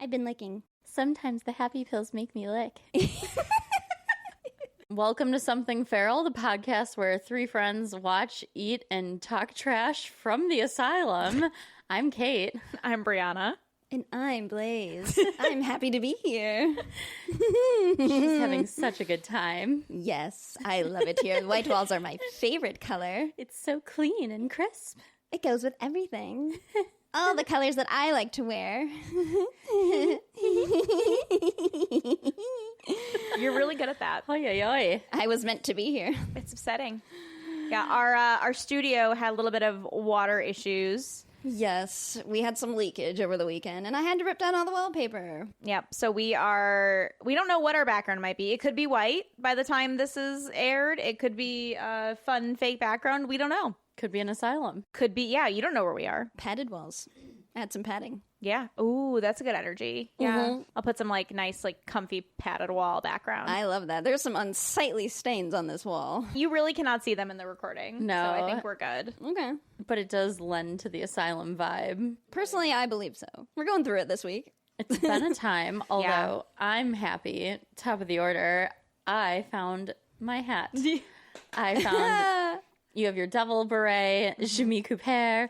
I've been licking. Sometimes the happy pills make me lick. Welcome to Something Feral, the podcast where three friends watch, eat, and talk trash from the asylum. I'm Kate. I'm Brianna. And I'm Blaze. I'm happy to be here. She's having such a good time. Yes, I love it here. The white walls are my favorite color. It's so clean and crisp. It goes with everything. All the colors that I like to wear. You're really good at that. Oy, oy, oy. I was meant to be here. It's upsetting. Yeah, our studio had a little bit of water issues. Yes, we had some leakage over the weekend, and I had to rip down all the wallpaper. Yep. So we don't know what our background might be. It could be white by the time this is aired. It could be a fun fake background. We don't know. Could be an asylum. Could be, yeah, you don't know where we are. Padded walls. Add some padding. Yeah. Ooh, that's a good energy. Yeah. I'll put some nice, comfy padded wall background. I love that. There's some unsightly stains on this wall. You really cannot see them in the recording. No. So I think we're good. Okay. But it does lend to the asylum vibe. Personally, I believe so. We're going through it this week. It's been a time, although I'm happy. Top of the order, I found my hat. I found... You have your devil beret, Je me couper.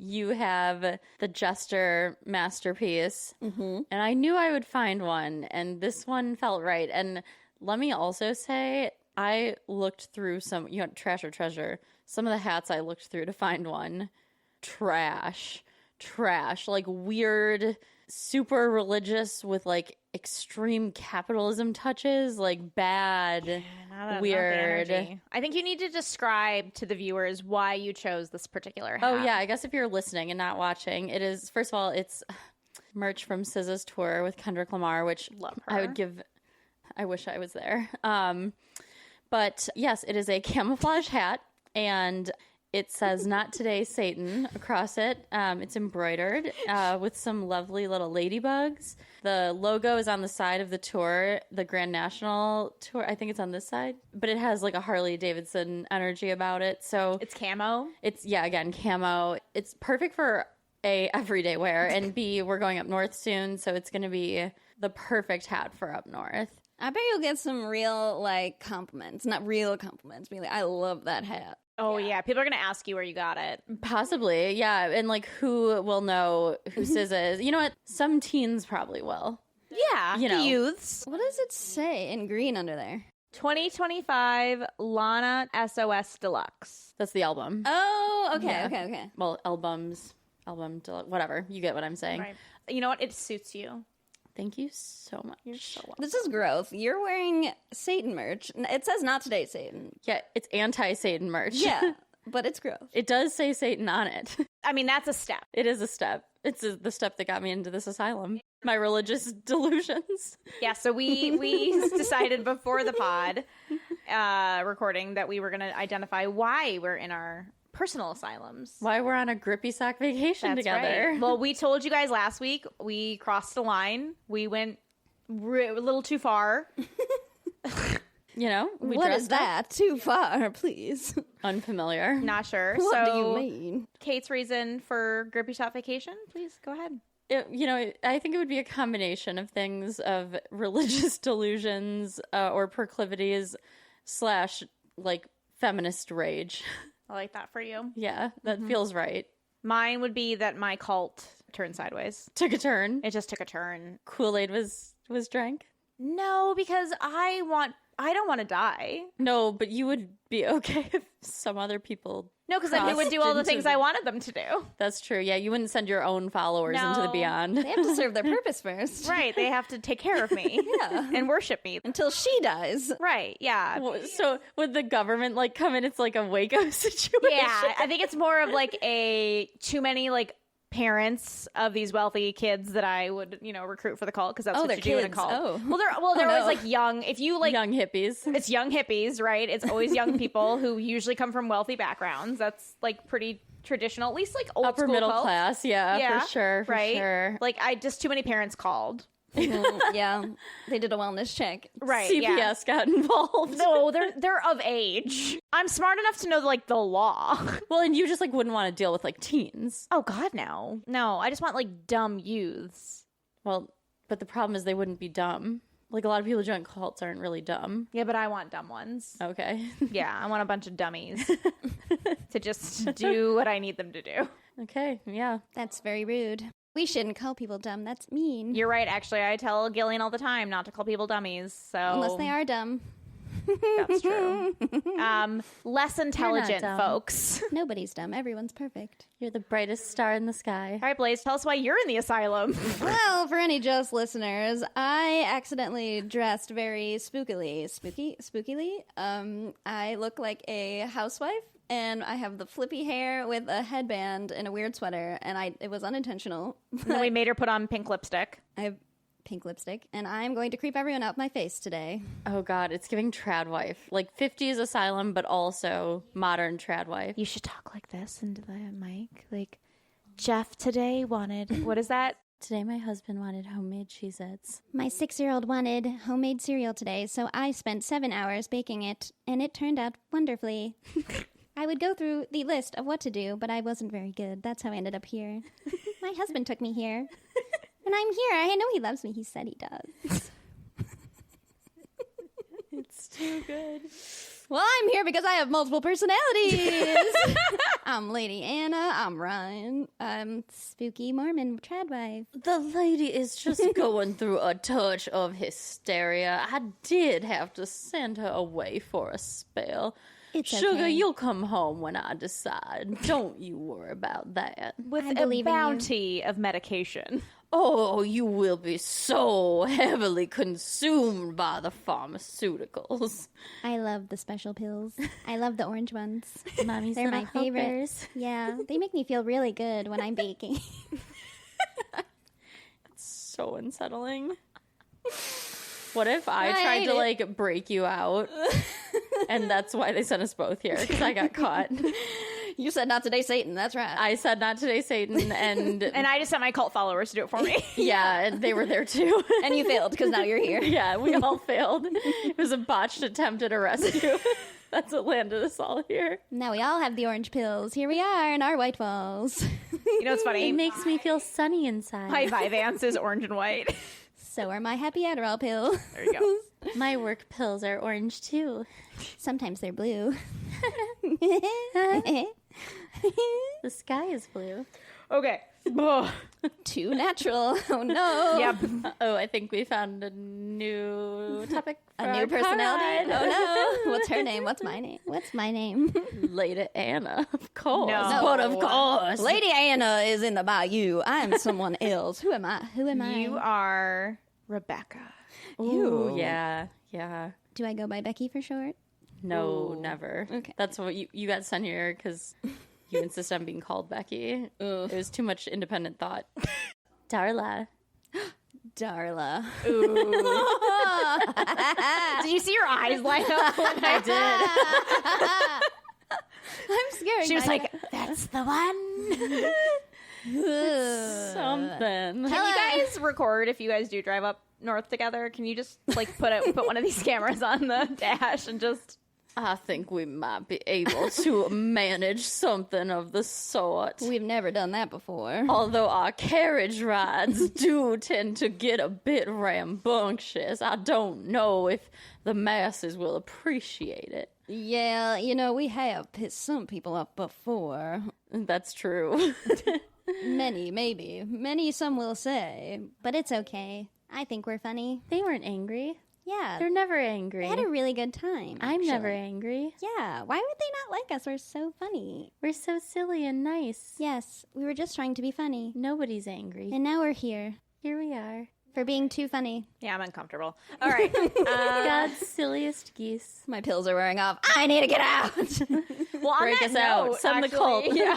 You have the Jester masterpiece. Mm-hmm. And I knew I would find one, and this one felt right. And let me also say, I looked through some, trash or treasure. Some of the hats I looked through to find one. Trash. Like weird, super religious with extreme capitalism touches, bad, weird. I think you need to describe to the viewers why you chose this particular hat. Oh yeah, I guess if you're listening and not watching, it is, first of all, it's merch from SZA's tour with Kendrick Lamar, which love her. I wish I was there. But yes, it is a camouflage hat, and it says "Not Today, Satan" across it. It's embroidered with some lovely little ladybugs. The logo is on the side of the tour, the Grand National Tour. I think it's on this side, but it has a Harley Davidson energy about it. So it's camo. It's again camo. It's perfect for A, everyday wear, and B, we're going up north soon, so it's going to be the perfect hat for up north. I bet you'll get some real compliments. Not real compliments. Be like, I love that hat. Oh, yeah. People are going to ask you where you got it. Possibly, yeah. And, who will know who SZA is? You know what? Some teens probably will. Yeah, the youths. What does it say in green under there? 2025 Lana SOS Deluxe. That's the album. Oh, okay, Yeah. okay. Well, album, whatever. You get what I'm saying. Right. You know what? It suits you. Thank you so much. You're so welcome. This is growth. You're wearing Satan merch. It says "Not Today, Satan." Yeah, it's anti-Satan merch. Yeah, but it's growth. It does say Satan on it. I mean, that's a step. It is a step. It's the step that got me into this asylum. My religious delusions. Yeah, so we decided before the pod recording that we were going to identify why we're in our personal asylums. Why we're on a Grippy sock vacation together. Right. Well, we told you guys last week we crossed the line. We went a little too far. What is that? Too far, please. Unfamiliar. Not sure. What do you mean? Kate's reason for Grippy shop vacation, please go ahead. I think it would be a combination of things, of religious delusions or proclivities / feminist rage. I like that for you. Yeah, that feels right. Mine would be that my cult turned sideways. Took a turn. It just took a turn. Kool-Aid was drank? No, because I don't want to die. No, but you would be okay if some other people... No, because then we would do all the things I wanted them to do. That's true. Yeah, you wouldn't send your own followers into the beyond. They have to serve their purpose first. Right, they have to take care of me. Yeah. And worship me. Until she dies. Right, yeah. So would the government come in? It's like a Waco situation. Yeah, I think it's more of a too many parents of these wealthy kids that I would, recruit for the cult, because that's what you do in a cult. Oh. Well, they're always young. If you young hippies. It's young hippies, right? It's always young people who usually come from wealthy backgrounds. That's pretty traditional, at least old upper school middle cult. class. Yeah, for sure. Right? Sure. Just too many parents called. Yeah, they did a wellness check. Right. CPS got involved. No, they're of age. I'm smart enough to know the law. Well, and you just wouldn't want to deal with teens. Oh God, no. I just want dumb youths. Well, but the problem is they wouldn't be dumb. Like, a lot of people who join cults aren't really dumb. Yeah, but I want dumb ones. Okay. Yeah, I want a bunch of dummies to just do what I need them to do. Okay, yeah. That's very rude. We shouldn't call people dumb. That's mean. You're right. Actually, I tell Gillian all the time not to call people dummies. So Unless they are dumb. That's true. Less intelligent dumb. folks. Nobody's dumb. Everyone's perfect. You're the brightest star in the sky. All right, Blaze, tell us why you're in the asylum. Well, for any just listeners, I accidentally dressed very spookily. I look like a housewife, and I have the flippy hair with a headband and a weird sweater, and it was unintentional. And then we made her put on pink lipstick. I have pink lipstick, and I'm going to creep everyone out my face today. Oh, God, it's giving trad wife. Like, 50s asylum, but also modern trad wife. You should talk like this into the mic. Like, Jeff today wanted... What is that? Today my husband wanted homemade Cheez-Its. My 6-year-old wanted homemade cereal today, so I spent 7 hours baking it, and it turned out wonderfully. I would go through the list of what to do, but I wasn't very good. That's how I ended up here. My husband took me here. And I'm here. I know he loves me. He said he does. It's too good. Well, I'm here because I have multiple personalities. I'm Lady Anna. I'm Ryan. I'm spooky Mormon tradwife. The lady is just going through a touch of hysteria. I did have to send her away for a spell. It's Sugar, okay. you'll come home when I decide. Don't you worry about that. With I a believe in you. bounty of medication. Oh, you will be so heavily consumed by the pharmaceuticals. I love the special pills. I love the orange ones. Mommy's They're little my favorite. helpers. Yeah, they make me feel really good when I'm baking. So unsettling. What if I tried to, like, break you out? And that's why they sent us both here, because I got caught. You said not today, Satan. That's right. I said not today, Satan, and And I just sent my cult followers to do it for me. yeah, and they were there too. And you failed because now you're here. Yeah, we all failed. It was a botched attempt at a rescue. That's what landed us all here. Now we all have the orange pills. Here we are in our white walls. You know what's funny? It makes me feel sunny inside. My Vyvanse is orange and white. So are my happy Adderall pills. There you go. My work pills are orange too. Sometimes they're blue. The sky is blue. Okay. Too natural. Oh no. Yep. Oh, I think we found a new topic. For A new our personality? car ride. Oh no. What's her name? What's my name? What's my name? Lady Anna, of course. No. But of course. Lady Anna is in the bayou. I'm someone else. Who am I? Who am I? You are Rebecca. Ooh, yeah. Do I go by Becky for short? No, never. Okay. That's what you got sent here because you insist on being called Becky. It was too much independent thought. Darla. Darla. Did you see your eyes light up when I did? I'm scared. She was like, that's the one. Something. Can you guys record if you guys do drive up north together? Can you just like put one of these cameras on the dash and just... I think we might be able to manage something of the sort. We've never done that before. Although our carriage rides do tend to get a bit rambunctious, I don't know if the masses will appreciate it. Yeah, you know, we have pissed some people off before. That's true. Many, maybe. Many, some will say. But it's okay. I think we're funny. They weren't angry. Yeah. They're never angry. They had a really good time. I'm never actually. angry. Yeah. Why would they not like us? We're so funny. We're so silly and nice. Yes. We were just trying to be funny. Nobody's angry. And now we're here. Here we are. For being too funny. Yeah, I'm uncomfortable. All right. God's silliest geese. My pills are wearing off. I need to get out. Well, on Break that us out. note, Send the actually, cult. Yeah.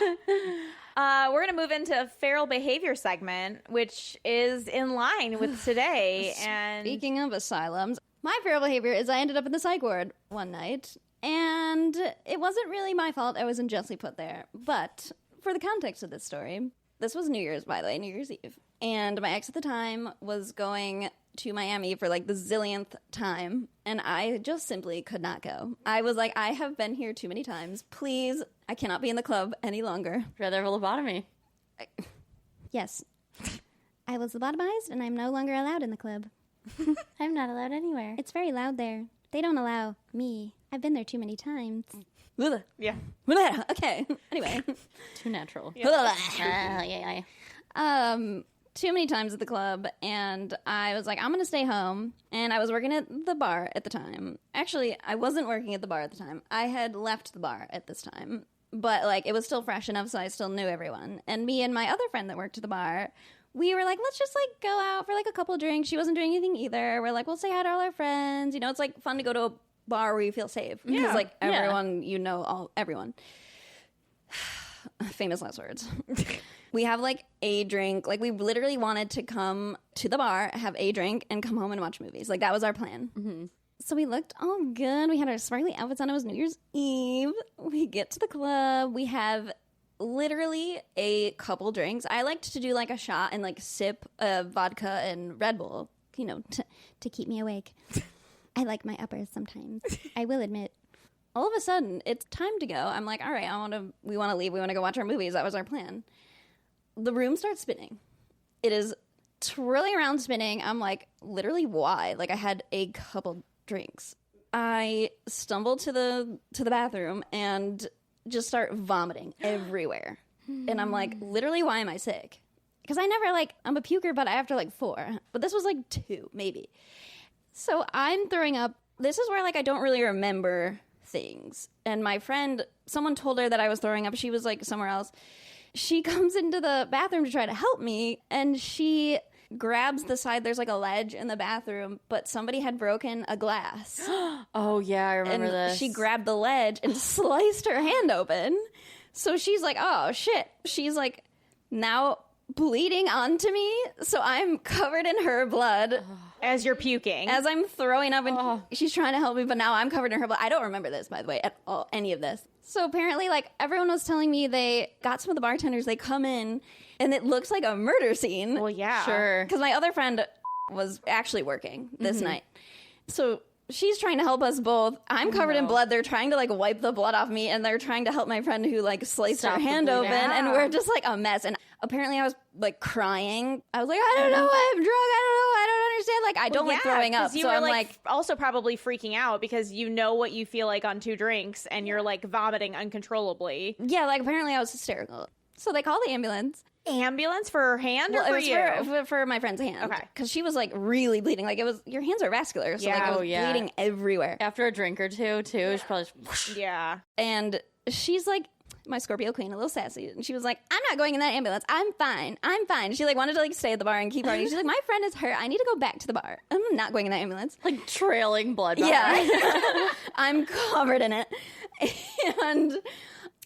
We're going to move into feral behavior segment, which is in line with today. And Speaking of asylums, my feral behavior is I ended up in the psych ward one night, and it wasn't really my fault. I was unjustly put there. But for the context of this story, this was New Year's, by the way, New Year's Eve. And my ex at the time was going to Miami for like the zillionth time, and I just simply could not go. I was like, I have been here too many times. Please, I cannot be in the club any longer. Rather have a lobotomy. Yes. I was lobotomized, and I'm no longer allowed in the club. I'm not allowed anywhere. It's very loud there. They don't allow me. I've been there too many times. Yeah. Okay. Anyway. Too natural. Yeah. Too many times at the club, and I was like, I'm going to stay home. And I was working at the bar at the time. Actually, I wasn't working at the bar at the time. I had left the bar at this time. But, like, it was still fresh enough, so I still knew everyone. And me and my other friend that worked at the bar, we were like, let's just, like, go out for, like, a couple drinks. She wasn't doing anything either. We're like, we'll say hi to all our friends. You know, it's, like, fun to go to a bar where you feel safe. Because, like, everyone, you know, everyone. Famous last words. We have, like, a drink. Like, we literally wanted to come to the bar, have a drink, and come home and watch movies. Like, that was our plan. Mm-hmm. So we looked all good. We had our sparkly outfits on. It was New Year's Eve. We get to the club. We have literally a couple drinks. I liked to do, like, a shot and, like, sip vodka and Red Bull, you know, to keep me awake. I like my uppers sometimes. I will admit. All of a sudden, it's time to go. I'm like, all right, we want to leave. We want to go watch our movies. That was our plan. The room starts spinning. It is twirling around spinning. I'm like, literally, why? Like, I had a couple drinks. I stumble to the bathroom and just start vomiting everywhere. And I'm like, literally, why am I sick? Because I never, like, I'm a puker, but after, like, 4. But this was, like, 2, maybe. So I'm throwing up. This is where, like, I don't really remember things. And my friend, someone told her that I was throwing up. She was, like, somewhere else. She comes into the bathroom to try to help me, and she grabs the side. There's, like, a ledge in the bathroom, but somebody had broken a glass. Oh, yeah, I remember this. She grabbed the ledge and sliced her hand open. So she's like, oh, shit. She's, like, now bleeding onto me. So I'm covered in her blood. As you're puking. As I'm throwing up, and she's trying to help me, but now I'm covered in her blood. I don't remember this, by the way, at all, any of this. So apparently, like, everyone was telling me they got some of the bartenders, they come in, and it looks like a murder scene. Well, yeah. Sure. Because my other friend was actually working this night. So she's trying to help us both. I'm covered in blood. They're trying to, like, wipe the blood off me, and they're trying to help my friend who, like, sliced her hand open, and we're just, like, a mess. And apparently I was, like, crying. I was like, I don't know why I'm drunk. I don't understand. Like, I don't like throwing up. You so were, I'm like, also probably freaking out because you know what you feel like on 2 drinks, and you're, like, vomiting uncontrollably. Yeah, like, apparently I was hysterical. So they call the ambulance. Ambulance for her hand or for you? For my friend's hand. Okay. Because she was, like, really bleeding. Like, it was, your hands are vascular. So, like, it was bleeding everywhere. After a drink or two, she probably just... Yeah. And she's, like, my Scorpio queen, a little sassy. And she was like, I'm not going in that ambulance. I'm fine. She, like, wanted to, like, stay at the bar and keep partying. She's like, my friend is hurt. I need to go back to the bar. I'm not going in that ambulance. Like, trailing blood. Yeah. I'm covered in it. And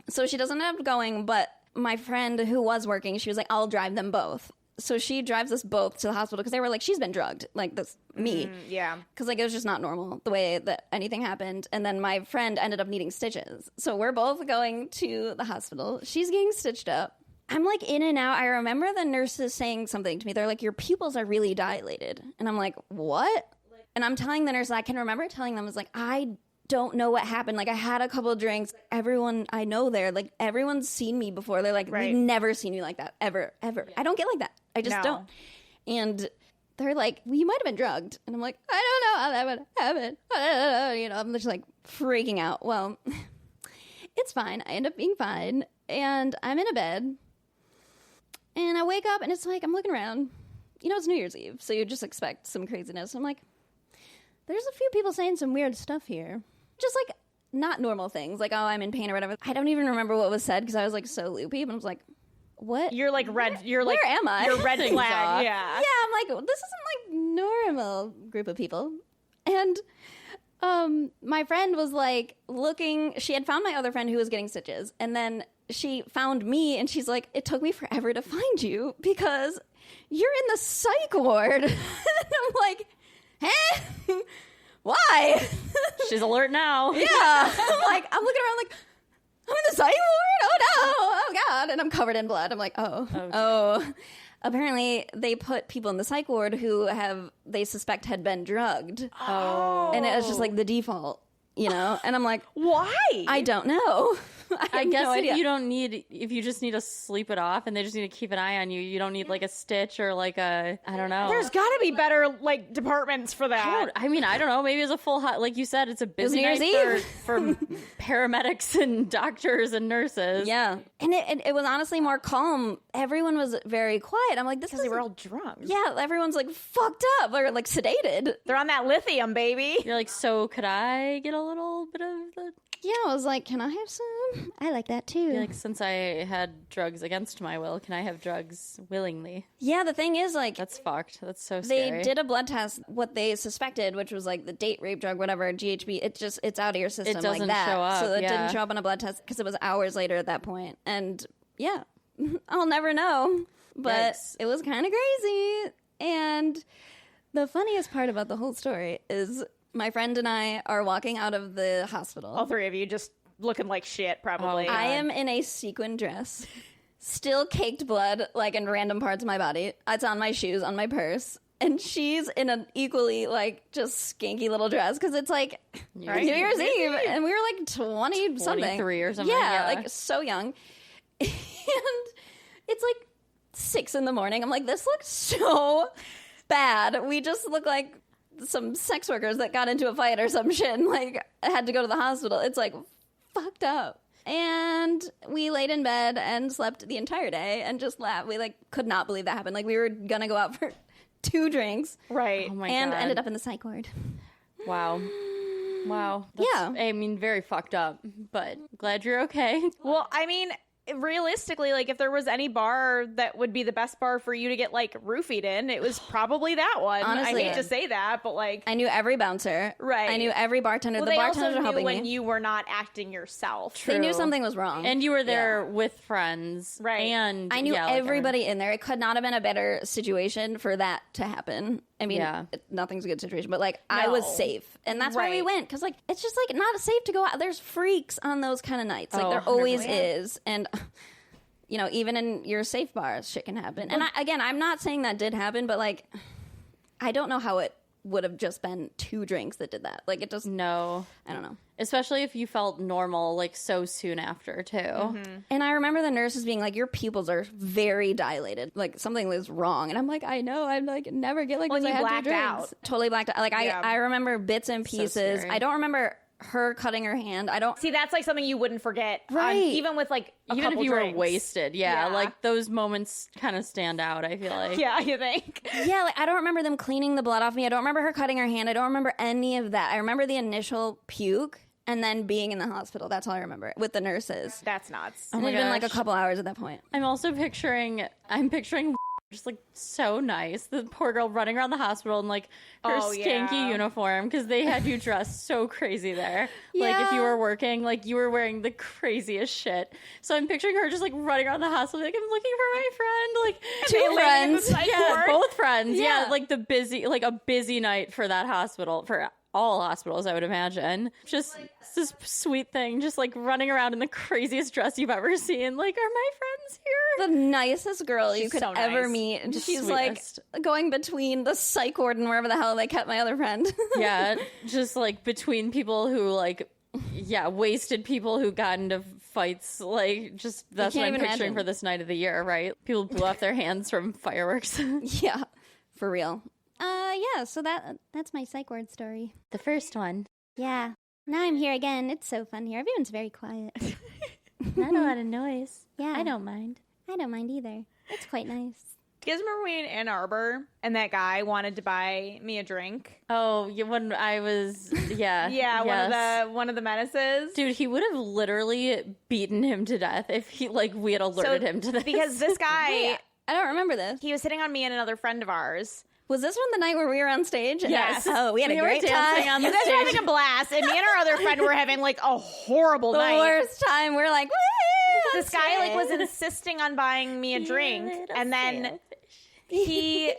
so she doesn't end up going, but my friend who was working, she was like, I'll drive them both. So she drives us both to the hospital because they were like, she's been drugged. Like, this, me. Yeah. Because, like, it was just not normal the way that anything happened. And then my friend ended up needing stitches. So we're both going to the hospital. She's getting stitched up. I'm, like, in and out. I remember the nurses saying something to me. They're like, your pupils are really dilated. And I'm like, what? And I'm telling the nurse, I can remember telling them, I was like, I don't know what happened. Like, I had a couple of drinks. Everyone I know there, like, everyone's seen me before. They're like, we've never seen you like that. Ever. Yeah. I don't get like that. I just don't. And they're like, well, you might have been drugged. And I'm like, I don't know how that would happen. You know, I'm just, like, freaking out. Well, it's fine. I end up being fine. And I'm in a bed. And I wake up, and it's like, I'm looking around. You know, it's New Year's Eve, so you just expect some craziness. I'm like, there's a few people saying some weird stuff here. Just, like, not normal things. Like, oh, I'm in pain or whatever. I don't even remember what was said because I was, like, so loopy. But I was like, what? You're, like, red. You're, like, where am I? You're red flag. Yeah, I'm like, this isn't, like, normal group of people. And my friend was, like, looking. She had found my other friend who was getting stitches. And then she found me, and she's like, it took me forever to find you because you're in the psych ward. And I'm like, huh? Why? She's alert now. Yeah. I'm looking around like, I'm in the psych ward? Oh, no. Oh, God. And I'm covered in blood. I'm like, oh. Apparently, they put people in the psych ward who they suspect had been drugged. Oh. And it was just like the default, you know? And I'm like, why? I don't know. I guess no if idea. you don't need, if you just need to sleep it off and they just need to keep an eye on you, you don't need like a stitch or like a, I don't know. There's got to be better like departments for that. I mean, I don't know. Maybe it's a full like you said, it's a busy New night Year's for paramedics and doctors and nurses. Yeah. And it was honestly more calm. Everyone was very quiet. I'm like, this is... Because they were all drunk. Yeah, everyone's like fucked up or like sedated. They're on that lithium, baby. You're like, so could I get a little bit of the... Yeah, I was like, can I have some? I like that too. You're like, since I had drugs against my will, can I have drugs willingly? Yeah, the thing is, like, That's fucked. That's so they scary. did a blood test, what they suspected, which was like the date rape drug, whatever, GHB. It's out of your system It doesn't like that. show up, so it yeah. didn't show up on a blood test because it was hours later at that point. And yeah, I'll never know. But Yikes. it was kind of crazy. And the funniest part about the whole story is my friend and I are walking out of the hospital. All three of you just looking like shit, probably. Oh, I am in a sequin dress, still caked blood, like in random parts of my body. It's on my shoes, on my purse. And she's in an equally, like, just skanky little dress because it's like New Year's Eve. And we were like 20 something. 23 or something, Yeah, yeah. like so young. And it's like 6 a.m. I'm like, this looks so bad. We just look like some sex workers that got into a fight or some shit and like had to go to the hospital. It's like fucked up. And we laid in bed and slept the entire day and just laughed. We like could not believe that happened. Like we were gonna go out for 2 drinks. Right. Oh my And God. ended up in the psych ward. Wow. Wow. That's, Yeah. I mean, very fucked up, but glad you're okay. Well, I mean, realistically, like if there was any bar that would be the best bar for you to get like roofied in, it was probably that one. Honestly. I hate to say that, but like I knew every bouncer. Right. I knew every bartender. well, the they bartenders also were knew helping when me. you were not acting yourself. They knew True. something was wrong. And you were there with friends. Right. And I knew yeah, like, everybody in there. It could not have been a better situation for that to happen. I mean, Yeah. nothing's a good situation, but like I was No. safe. And that's why we Right. went. Because like it's just like not safe to go out. There's freaks on those kind of nights. Like Oh, there always 100%. is. And you know, even in your safe bars, shit can happen. And again, I'm not saying that did happen, but like I don't know how it would have just been 2 drinks that did that. Like it just, No. I don't know. Especially if you felt normal, like so soon after, too. Mm-hmm. And I remember the nurses being like, your pupils are very dilated. Like something is wrong. And I'm like, I know. I'm like, never get like Well, this. you I had 2 blacked drinks. out. Totally blacked out. Like Yeah. I remember bits and So pieces. scary. I don't remember her cutting her hand. I don't. See, that's like something you wouldn't forget. Right. Even with like a Even if couple you drinks. were wasted. Yeah, Yeah. like those moments kind of stand out, I feel like. Yeah, you think? Yeah, like I don't remember them cleaning the blood off me. I don't remember her cutting her hand. I don't remember any of that. I remember the initial puke and then being in the hospital. That's all I remember with the nurses. That's nuts. And my it had been like a gosh. couple hours at that point. I'm also picturing just like so nice. The poor girl running around the hospital in like her Oh, skanky yeah. uniform because they had you dressed so crazy there. Like if you Yeah. were working, like you were wearing the craziest shit. So I'm picturing her just like running around the hospital, like I'm looking for my friend. Like Two friends. yeah, both friends. Yeah. Yeah. like a busy night for that hospital for all hospitals, I would imagine. Just this sweet thing, just like running around in the craziest dress you've ever seen. Like, are my friends here? The nicest girl you She's could so ever nice. meet. And The she's sweetest. like going between the psych ward and wherever the hell they kept my other friend. Yeah, just like between people who like, yeah, wasted people who got into fights. Like, just that's what can't I'm even picturing imagine. for this night of the year, right? People blew off their hands from fireworks. Yeah, for real. Yeah, so that's my psych ward story. The first one. Yeah. Now I'm here again. It's so fun here. Everyone's very quiet. Not a lot of noise. Yeah. I don't mind. I don't mind either. It's quite nice. You guys remember we in Ann Arbor and that guy wanted to buy me a drink? Oh, yeah, when I was, yeah. Yeah, yes. one of the menaces. Dude, he would have literally beaten him to death if he like we had alerted him to this. Because this guy, Wait, I don't remember this. he was hitting on me and another friend of ours. Was this one the night where we were on stage? Yes. Oh, we had We a were great dancing time. on the You guys were stage. having a blast, and me and our other friend were having like a horrible the night. worst time. We're like, woo! This guy like was insisting on buying me a drink, and then he,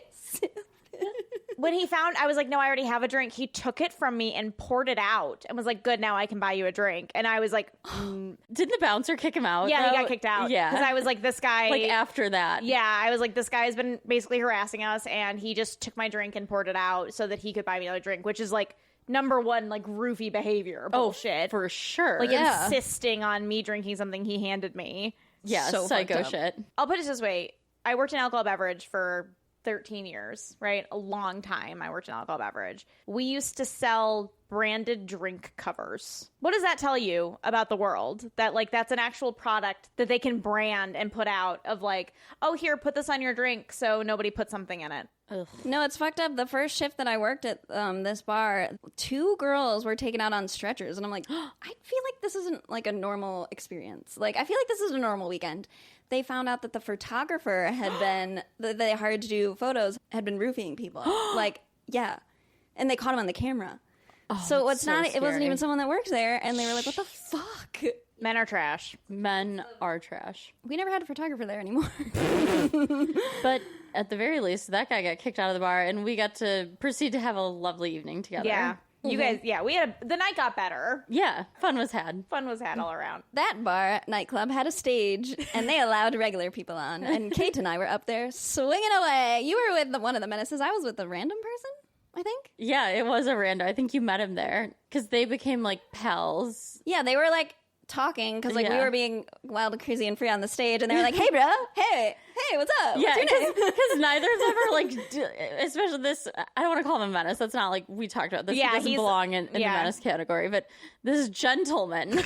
when he found, I was like, no, I already have a drink. He took it from me and poured it out, and was like, good, now I can buy you a drink. And I was like, Didn't the bouncer kick him out? yeah, he though? got kicked out. Yeah. because I was like, this guy, like after that. yeah, I was like, this guy has been basically harassing us, and he just took my drink and poured it out so that he could buy me another drink, which is like number one, like, roofie behavior bullshit. For sure. Like, insisting on me drinking something he handed me. Yeah, so psycho shit. I'll put it this way. I worked in alcohol beverage for 13 years, right? A long time I worked in alcohol beverage. We used to sell branded drink covers. What does that tell you about the world? That, like, that's an actual product that they can brand and put out of, like, oh, here, put this on your drink so nobody put something in it. Ugh. No, it's fucked up. The first shift that I worked at this bar, 2 girls were taken out on stretchers. And I'm like, I feel like this isn't like a normal experience. Like, I feel like this is a normal weekend. They found out that the photographer had been, that they hired to do photos, had been roofing people. Like, yeah. And they caught him on the camera. Oh, so it's so not, it wasn't scary. even someone that worked there. And they were like, what the fuck? Men are trash. Men are trash. We never had a photographer there anymore. But at the very least, that guy got kicked out of the bar, and we got to proceed to have a lovely evening together. Yeah. You guys, we had the night got better. Yeah, fun was had. Fun was had all around. That bar nightclub had a stage, and they allowed regular people on. And Kate and I were up there swinging away. You were with one of the menaces. I was with a random person, I think. Yeah, it was a rando. I think you met him there, because they became, like, pals. Yeah, they were like talking because like we Yeah. were being wild, crazy, and free on the stage, and they were like, "Hey, bro, hey, what's up? Yeah, What's your name?" because neither of them are, like, especially this, I don't want to call him a menace. That's not, like, we talked about this. Yeah, He doesn't he's- belong in the menace category. But this gentleman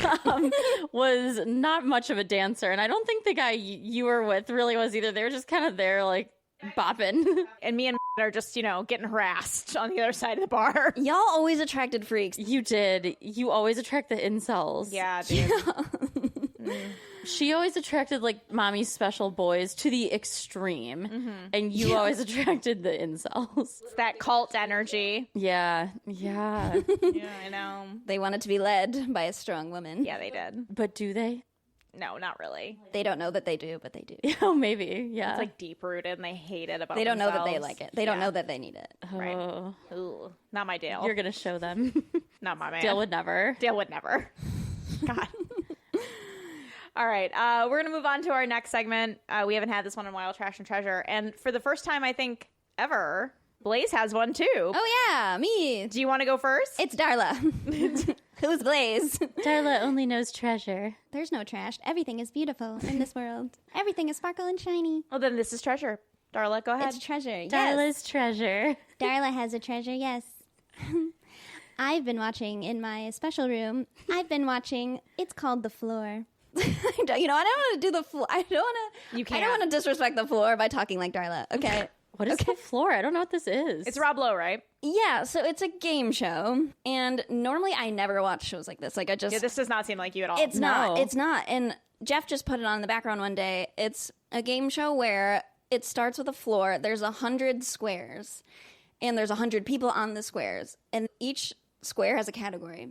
was not much of a dancer. And I don't think the guy you were with really was either. They were just kind of there, like, bopping. And me and are just, getting harassed on the other side of the bar. Y'all always attracted freaks. You did. You always attract the incels. Yeah, dude. She always attracted, like, mommy's special boys to the extreme. And you always attracted the incels. It's that cult energy. Yeah. Yeah, I know. They wanted to be led by a strong woman. Yeah, they did. But do they? No, not really. They don't know that they do, but they do. Oh, maybe. Yeah. It's like deep rooted and they hate it about They don't know that they themselves. like it. They don't know that they need it. Right. Oh, Ooh, not my Dale. you're going to show them. Not my man. Dale would never. Dale would never. God. All right. We're going to move on to our next segment. We haven't had this one in a while, Trash and Treasure. And for the first time, I think, ever, Blaze has one too. Oh yeah, me. Do you want to go first? It's Darla. Who's Blaze? Darla only knows treasure. There's no trash. Everything is beautiful in this world. Everything is sparkle and shiny. Well, then this is Treasure. Darla, go ahead. It's treasure. Yes. Darla's treasure. Darla has a treasure, yes. I've been watching in my special room. I've been watching, it's called The Floor. I don't want to do the floor. I don't want to. You can't. I don't want to disrespect the floor by talking like Darla. Okay. What is the floor? I don't know what this is. It's Rob Lowe, right? Yeah, so it's a game show, and normally I never watch shows like this. Like I just, Yeah, this does not seem like you at all. it's not. No. It's not. And Jeff just put it on in the background one day. It's a game show where it starts with a floor. There's 100 squares, and there's 100 people on the squares, and each square has a category,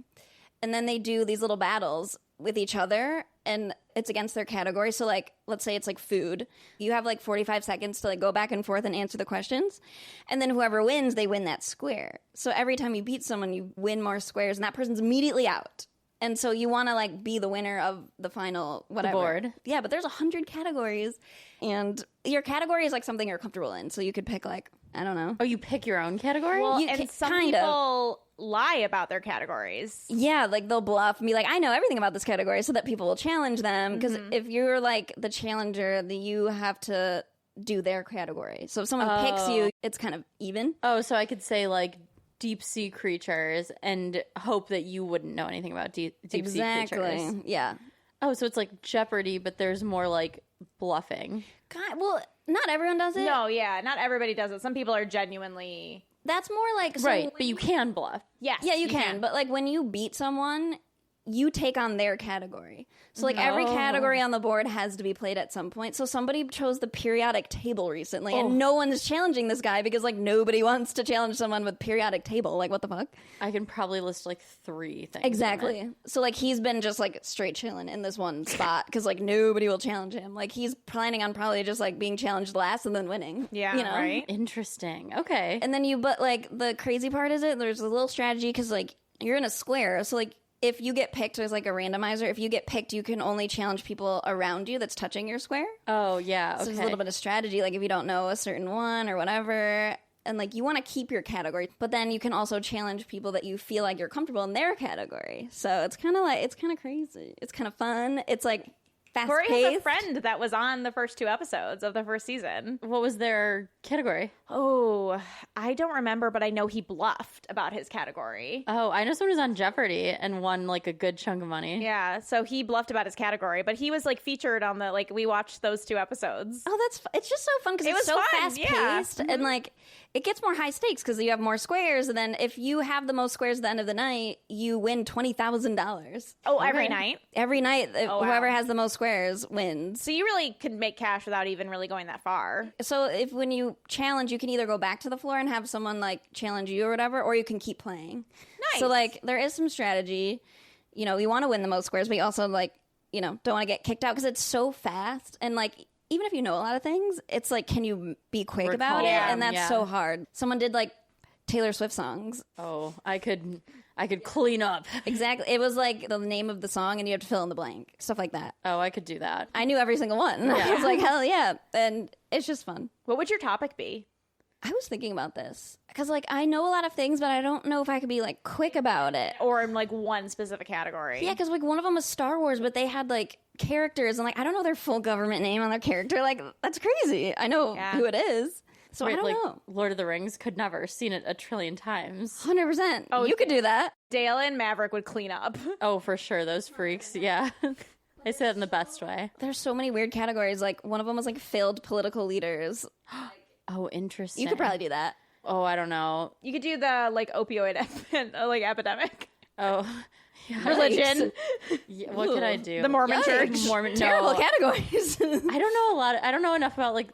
and then they do these little battles with each other, and it's against their category. So like, let's say it's like food. You have like 45 seconds to like go back and forth and answer the questions. And then whoever wins, they win that square. So every time you beat someone, you win more squares and that person's immediately out. And so you want to like be the winner of the final whatever. board. Yeah, but there's 100 categories and your category is like something you're comfortable in. So you could pick like, I don't know. Oh, you pick your own category? Well, You and can- some kind of. people lie about their categories. Yeah, like they'll bluff and be like, I know everything about this category so that people will challenge them. Because if you're like the challenger, then you have to do their category. So if someone picks you, it's kind of even. Oh, so I could say, like, deep sea creatures and hope that you wouldn't know anything about deep sea creatures. Yeah. Oh, so it's like Jeopardy, but there's more like bluffing. God, well, not everyone does it. No, yeah, not everybody does it. Some people are genuinely That's more like... so Right, when but you can bluff. yes. Yeah, you can. But like when you beat someone, you take on their category. So like every category on the board has to be played at some point. So somebody chose the periodic table recently and no one's challenging this guy because like nobody wants to challenge someone with periodic table. Like what the fuck? I can probably list like 3 things. Exactly. So like he's been just like straight chilling in this one spot because like nobody will challenge him. Like he's planning on probably just like being challenged last and then winning. Yeah, you know? right. Interesting. Okay. And then but like the crazy part is there's a little strategy because like you're in a square. So like if you get picked, there's like a randomizer. If you get picked, you can only challenge people around you that's touching your square. Oh, yeah. Okay. So there's a little bit of strategy. Like if you don't know a certain one or whatever. and like you want to keep your category, but then you can also challenge people that you feel like you're comfortable in their category. So it's kind of crazy. It's kind of fun. It's like Corey fast-paced. has a friend that was on the first 2 episodes of the first season. What was their category? Oh, I don't remember, but I know he bluffed about his category. Oh, I know someone who's on Jeopardy and won like a good chunk of money. Yeah, so he bluffed about his category, but he was like featured on the, like, we watched those 2 episodes. Oh, it's just so fun because It it's was so fun, fast yeah. paced and like it gets more high stakes because you have more squares, and then if you have the most squares at the end of the night, you win $20,000 Oh, every night? every night. wow. Whoever has the most squares wins. So you really could make cash without even really going that far. So if when you challenge, you can either go back to the floor and have someone like challenge you or whatever, or you can keep playing. Nice. So like there is some strategy. You know, you want to win the most squares, but you also like, you know, don't want to get kicked out because it's so fast. And like, even if you know a lot of things, it's like, can you be quick about it? Yeah, And that's yeah. so hard. Someone did like Taylor Swift songs. Oh, I could clean up. Exactly. It was like the name of the song and you have to fill in the blank. Stuff like that. Oh, I could do that. I knew every single one. I was like, hell yeah. And it's just fun. What would your topic be? I was thinking about this because like I know a lot of things, but I don't know if I could be like quick about it. Or in like one specific category? Yeah, because like one of them was Star Wars, but they had like characters and like I don't know their full government name on their character. Like that's crazy. I know who it is, so I Wait, don't like know. Lord of the Rings could never seen it a trillion times. 100%. Oh, you could do that. Dale and Maverick would clean up. Oh, for sure, those freaks. Yeah, I say that in the best way. There's so many weird categories. Like one of them was like failed political leaders. Oh, interesting. You could probably do that. Oh, I don't know. You could do the like opioid like epidemic. Oh, yeah. Religion. Yeah, what could I do? The Mormon Yikes. church. Mormon. Terrible No, categories. I don't know a lot. I don't know enough about like.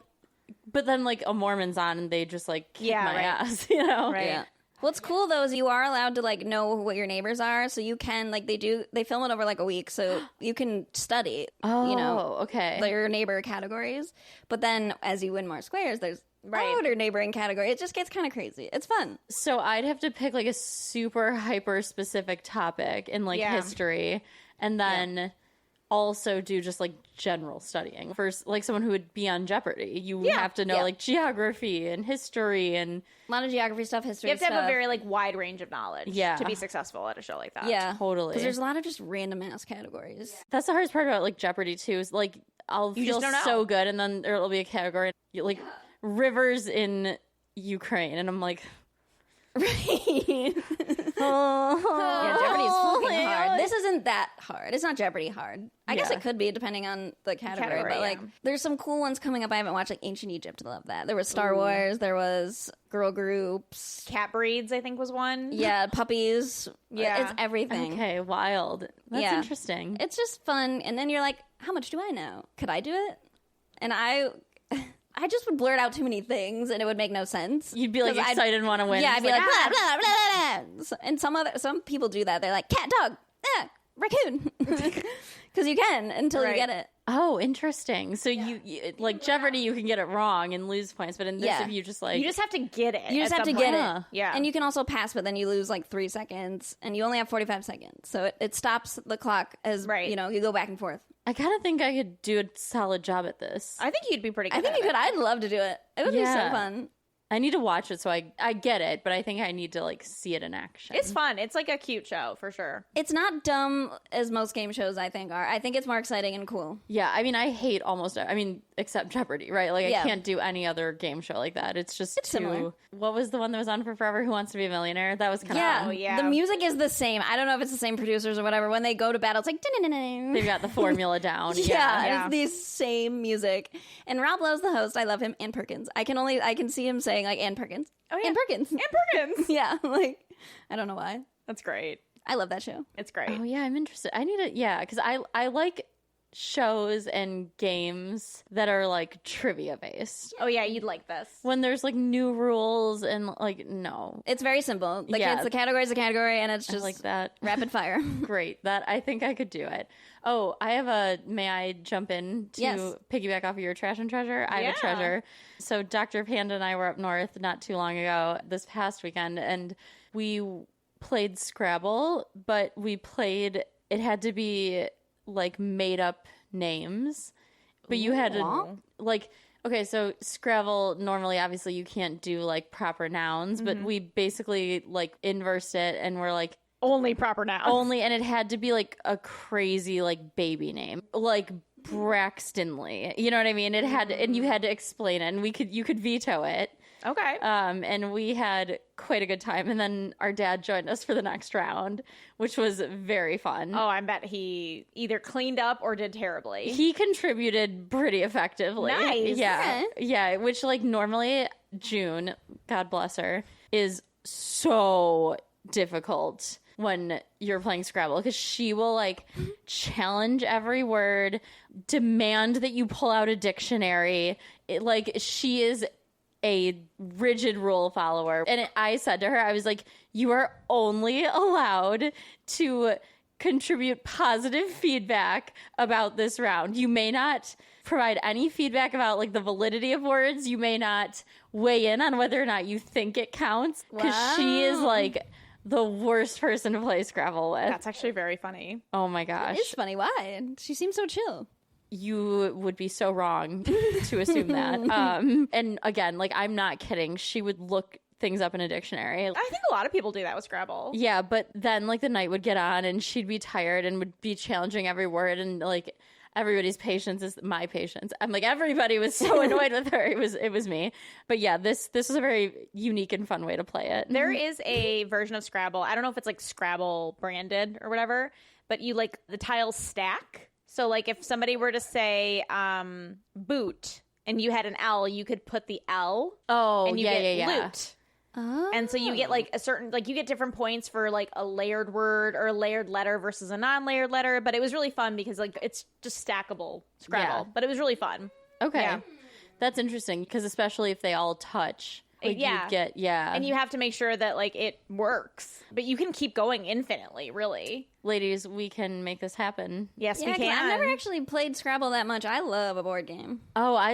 But then like a Mormon's on and they just like kick my right. ass. You know. Right. Yeah. What's cool though is you are allowed to like know what your neighbors are, so you can like they film it over like a week, so you can study. Oh, you know, okay. your neighbor categories. But then as you win more squares, there's Right. outer neighboring category. It just gets kind of crazy. It's fun. So I'd have to pick like a super hyper specific topic in like Yeah. history, and then also do just like general studying for like someone who would be on Jeopardy. You have to know like geography and history and A lot of geography stuff, history You have to stuff. have a very like wide range of knowledge Yeah. to be successful at a show like that. yeah, totally. because there's a lot of just random ass categories. That's the hardest part about like Jeopardy too. Is like I'll You feel just don't know. so good, and then there'll be a category like rivers in Ukraine, and I'm like, Right. Yeah, Jeopardy's fucking hard. This isn't that hard. It's not Jeopardy hard. I guess Yeah. it could be depending on the category, but like there's some cool ones coming up. I haven't watched like Ancient Egypt. I love that. There was Star Wars. There was girl groups. Cat breeds, I think, was one. Yeah, puppies. Yeah. It's everything. okay, wild. That's Yeah. interesting. It's just fun, and then you're like, how much do I know? Could I do it? And I just would blurt out too many things, and it would make no sense. You'd be like 'Cause excited and want to win. Yeah, I'd It's be like, "Ah." blah, blah, blah, blah, blah. And some people do that. They're like, cat, dog, raccoon. Because you can until you Right. get it. Oh, interesting. So you like Jeopardy, you can get it wrong and lose points, but in this, Yeah. if you just like You just have to get it. You just at have to some get point. it. Yeah. And you can also pass, but then you lose like 3 seconds, and you only have 45 seconds. So it stops the clock as, Right. you know, you go back and forth. I kind of think I could do a solid job at this. I think you'd be pretty good I think at you it. could. I'd love to do it. It would be so Yeah. fun. I need to watch it so I get it, but I think I need to like see it in action. It's fun. It's like a cute show for sure. It's not dumb as most game shows, I think, are. I think it's more exciting and cool. Yeah, I mean, I hate except Jeopardy, right? Like, Yeah. I can't do any other game show like that. It's just too... similar. What was the one that was on for forever? Who Wants to Be a Millionaire? That was kind of Yeah. fun. Oh, yeah. The music is the same. I don't know if it's the same producers or whatever. When they go to battle, it's like... They've got the formula down. Yeah, Yeah. it's the same music. And Rob Lowe's the host. I love him. And Perkins. I can see him saying like Ann Perkins. Oh, yeah. Ann Perkins. And Perkins. Yeah, like I don't know why. That's great. I love that show. It's great. Oh, yeah, I'm interested. I need to... Yeah, because I like shows and games that are like trivia based. Oh, yeah, you'd like this. When there's like new rules and like, no. It's very simple. Like Yeah. it's the category is a category, and it's I just like that. rapid fire. Great. That I think I could do it. Oh, I have may I jump in to Yes. piggyback off of your trash and treasure? I have Yeah. a treasure. So Dr. Panda and I were up north not too long ago this past weekend, and we played Scrabble, but it had to be like made up names, but you had to like Okay, so Scrabble, normally, obviously, you can't do, like, proper nouns, but we basically, like, inversed it, and we're like, Only proper nouns. only, and it had to be, like, a crazy, like, baby name. Like, Braxton Lee. You know what I mean? It had, and you had to explain it, and you could veto it. Okay. And we had quite a good time. And then our dad joined us for the next round, which was very fun. Oh, I bet he either cleaned up or did terribly. He contributed pretty effectively. Nice. Yeah. Okay. Yeah. Which, like, normally June, God bless her, is so difficult when you're playing Scrabble because she will, like, challenge every word, demand that you pull out a dictionary. She is a rigid rule follower. And I said to her, I was like, you are only allowed to contribute positive feedback about this round. You may not provide any feedback about, like, the validity of words. You may not weigh in on whether or not you think it counts because she is, like, the worst person to play Scrabble with. That's actually very funny. Oh my gosh. It's funny. Why? She seems so chill. You would be so wrong to assume that. And again, like, I'm not kidding. She would look things up in a dictionary. I think a lot of people do that with Scrabble. Yeah, but then, like, the night would get on and she'd be tired and would be challenging every word, and, like, everybody's patience is my patience. I'm like, everybody was so annoyed with her. It was me. But yeah, this is a very unique and fun way to play it. There is a version of Scrabble. I don't know if it's, like, Scrabble branded or whatever, but you, like, the tiles stack. So, like, if somebody were to say boot and you had an L, you could put the L. Oh, and you get loot. Oh. And so you get, like, a certain, like, you get different points for, like, a layered word or a layered letter versus a non-layered letter. But it was really fun because, like, it's just stackable Scrabble. Yeah. But it was really fun. Okay. Yeah. That's interesting because especially if they all touch. Like, Yeah. you get, And you have to make sure that, like, it works. But you can keep going infinitely, really. Ladies, we can make this happen. Yes, Yeah, we 'cause can. I've never actually played Scrabble that much. I love a board game. Oh, I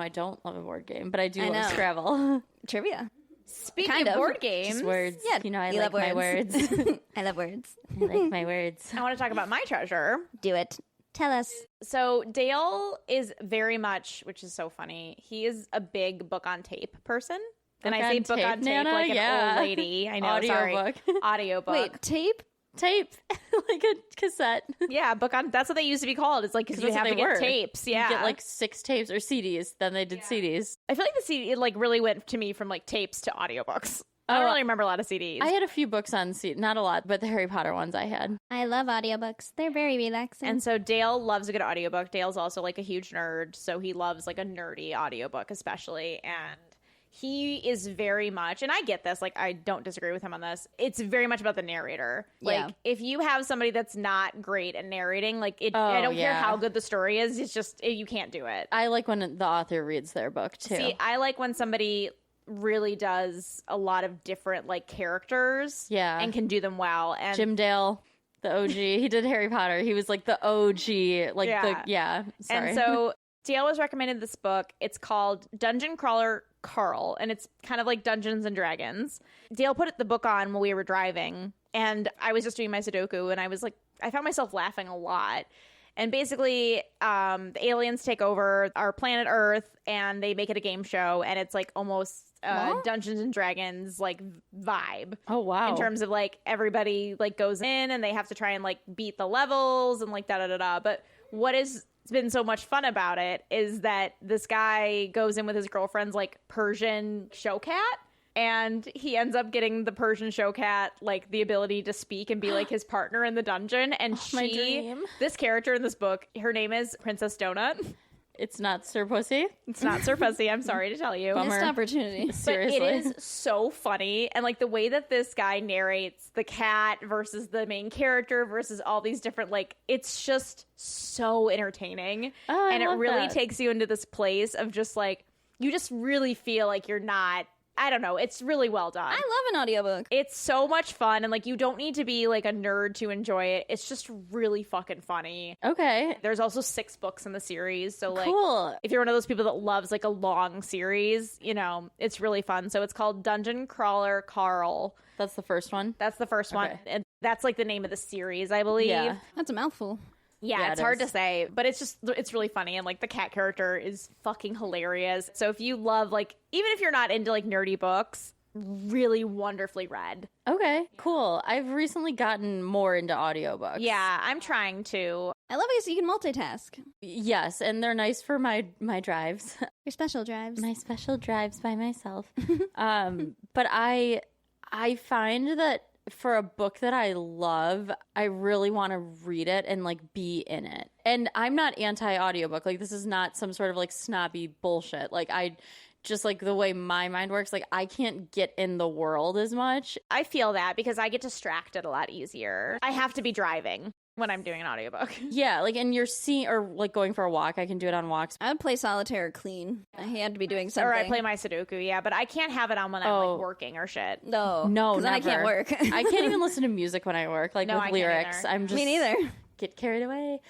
don't love a board game, but I do I love know. Scrabble. Trivia. Speaking Kind of of. board games, Just words. Yeah, You know, I you like love my words. words. I love words. I like my words. I want to talk about my treasure. Do it. Tell us. So Dale is very much, which is so funny, he is a big book on tape person. And I say book on tape Nana? like an Yeah. old lady. I know, Audiobook. sorry. Audiobook. Wait, tape? Tape. Like a cassette. Yeah, book on. That's what they used to be called. It's like because you That's have what to they get were. tapes. Yeah, You get like 6 tapes or CDs. Then they did CDs. I feel like the CD it like really went to me from like tapes to audiobooks. I don't really remember a lot of CDs. I had a few books on CD. Not a lot, but the Harry Potter ones I had. I love audiobooks. They're very relaxing. And so Dale loves a good audiobook. Dale's also like a huge nerd, so he loves like a nerdy audiobook especially. And he is very much, and I get this, like I don't disagree with him on this. It's very much about the narrator. Like Yeah. if you have somebody that's not great at narrating, like I don't care yeah. how good the story is. It's just you can't do it. I like when the author reads their book too. See, I like when somebody really does a lot of different like characters, Yeah. and can do them well. And Jim Dale, the OG. He did Harry Potter. He was like the OG. Like sorry. And so Dale was recommended this book. It's called Dungeon Crawler Karl, and it's kind of like Dungeons and Dragons. Dale put the book on when we were driving, and I was just doing my Sudoku, and I found myself laughing a lot. And basically, the aliens take over our planet Earth, and they make it a game show, and it's like almost Dungeons and Dragons like vibe. Oh wow. In terms of like everybody like goes in and they have to try and like beat the levels and like da da da da. But what has been so much fun about it is that this guy goes in with his girlfriend's like Persian show cat. And he ends up getting the Persian show cat, like, the ability to speak and be, like, his partner in the dungeon. And my dream. this character in this book, her name is Princess Donut. It's not Sir Pussy. It's not Sir Pussy, I'm sorry to tell you. Bummer. Missed opportunity. Seriously. But it is so funny. And, like, the way that this guy narrates the cat versus the main character versus all these different, like, it's just so entertaining. Oh, I and it love really that. takes you into this place of just, like, you just really feel like you're not, I don't know. It's really well done. I love an audiobook. It's so much fun. And, like, you don't need to be, like, a nerd to enjoy it. It's just really fucking funny. Okay. There's also 6 books in the series. So, like, Cool. if you're one of those people that loves, like, a long series, you know, it's really fun. So it's called Dungeon Crawler Karl. That's the first one. That's the first one. Okay. And that's, like, the name of the series, I believe. Yeah. That's a mouthful. Yeah, it's hard to say, but it's really funny. And like the cat character is fucking hilarious. So if you love like, even if you're not into like nerdy books, really wonderfully read. Okay, cool. I've recently gotten more into audiobooks. Yeah, I'm trying to. I love it so you can multitask. Yes, and they're nice for my drives. Your special drives. My special drives by myself. But I find that for a book that I love, I really want to read it and like be in it. And I'm not anti-audiobook. Like this is not some sort of like snobby bullshit. Like I just like the way my mind works, like I can't get in the world as much. I feel that because I get distracted a lot easier. I have to be driving when I'm doing an audiobook. Yeah, like and you're seeing or like going for a walk. I can do it on walks. I would play solitaire or clean. I had to be doing something. Or I play my Sudoku, yeah, but I can't have it on when I'm like working or shit. No, No, then I can't never. work. I can't even listen to music when I work, like No, I with can't lyrics. either. I'm just Me neither. get carried away.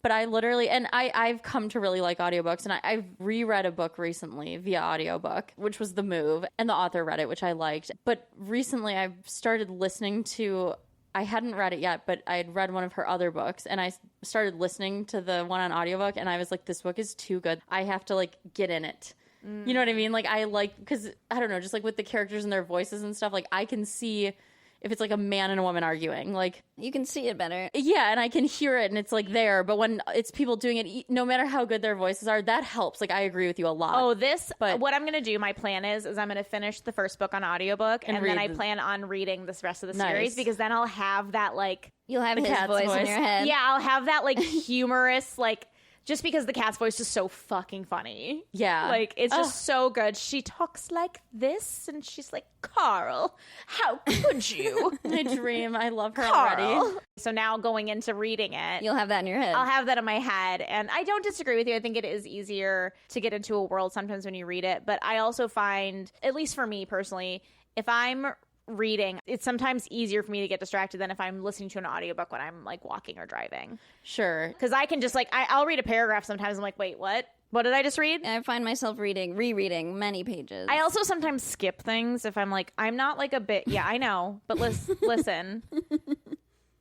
But I literally, and I've come to really like audiobooks, and I've reread a book recently via audiobook, which was The Move, and the author read it, which I liked. But recently I've started listening to, I hadn't read it yet, but I had read one of her other books, and I started listening to the one on audiobook, and I was like, this book is too good. I have to like get in it. You know what I mean? Like I like, because I don't know, just like with the characters and their voices and stuff, like I can see if it's like a man and a woman arguing, like You can see it better. yeah, and I can hear it and it's like there, but when it's people doing it, no matter how good their voices are, that helps. Like I agree with you a lot. Oh, But- what I'm going to do, my plan is I'm going to finish the first book on audiobook and then I plan on reading this rest of the series because then I'll have that like, You'll have his cat's voice in voice. your head. yeah, I'll have that like humorous, like, just because the cat's voice is so fucking funny. Yeah. Like, it's just so good. She talks like this, and she's like, Karl, how could you? I dream. I love her Karl. already. So now going into reading it, You'll have that in your head. I'll have that in my head. And I don't disagree with you. I think it is easier to get into a world sometimes when you read it. But I also find, at least for me personally, if I'm reading, it's sometimes easier for me to get distracted than if I'm listening to an audiobook when I'm like walking or driving. Sure. Because I can just like, I'll read a paragraph sometimes. I'm like, wait, what? What did I just read? I find myself rereading many pages. I also sometimes skip things if I'm like, I'm not like a bit. Yeah, I know. But listen.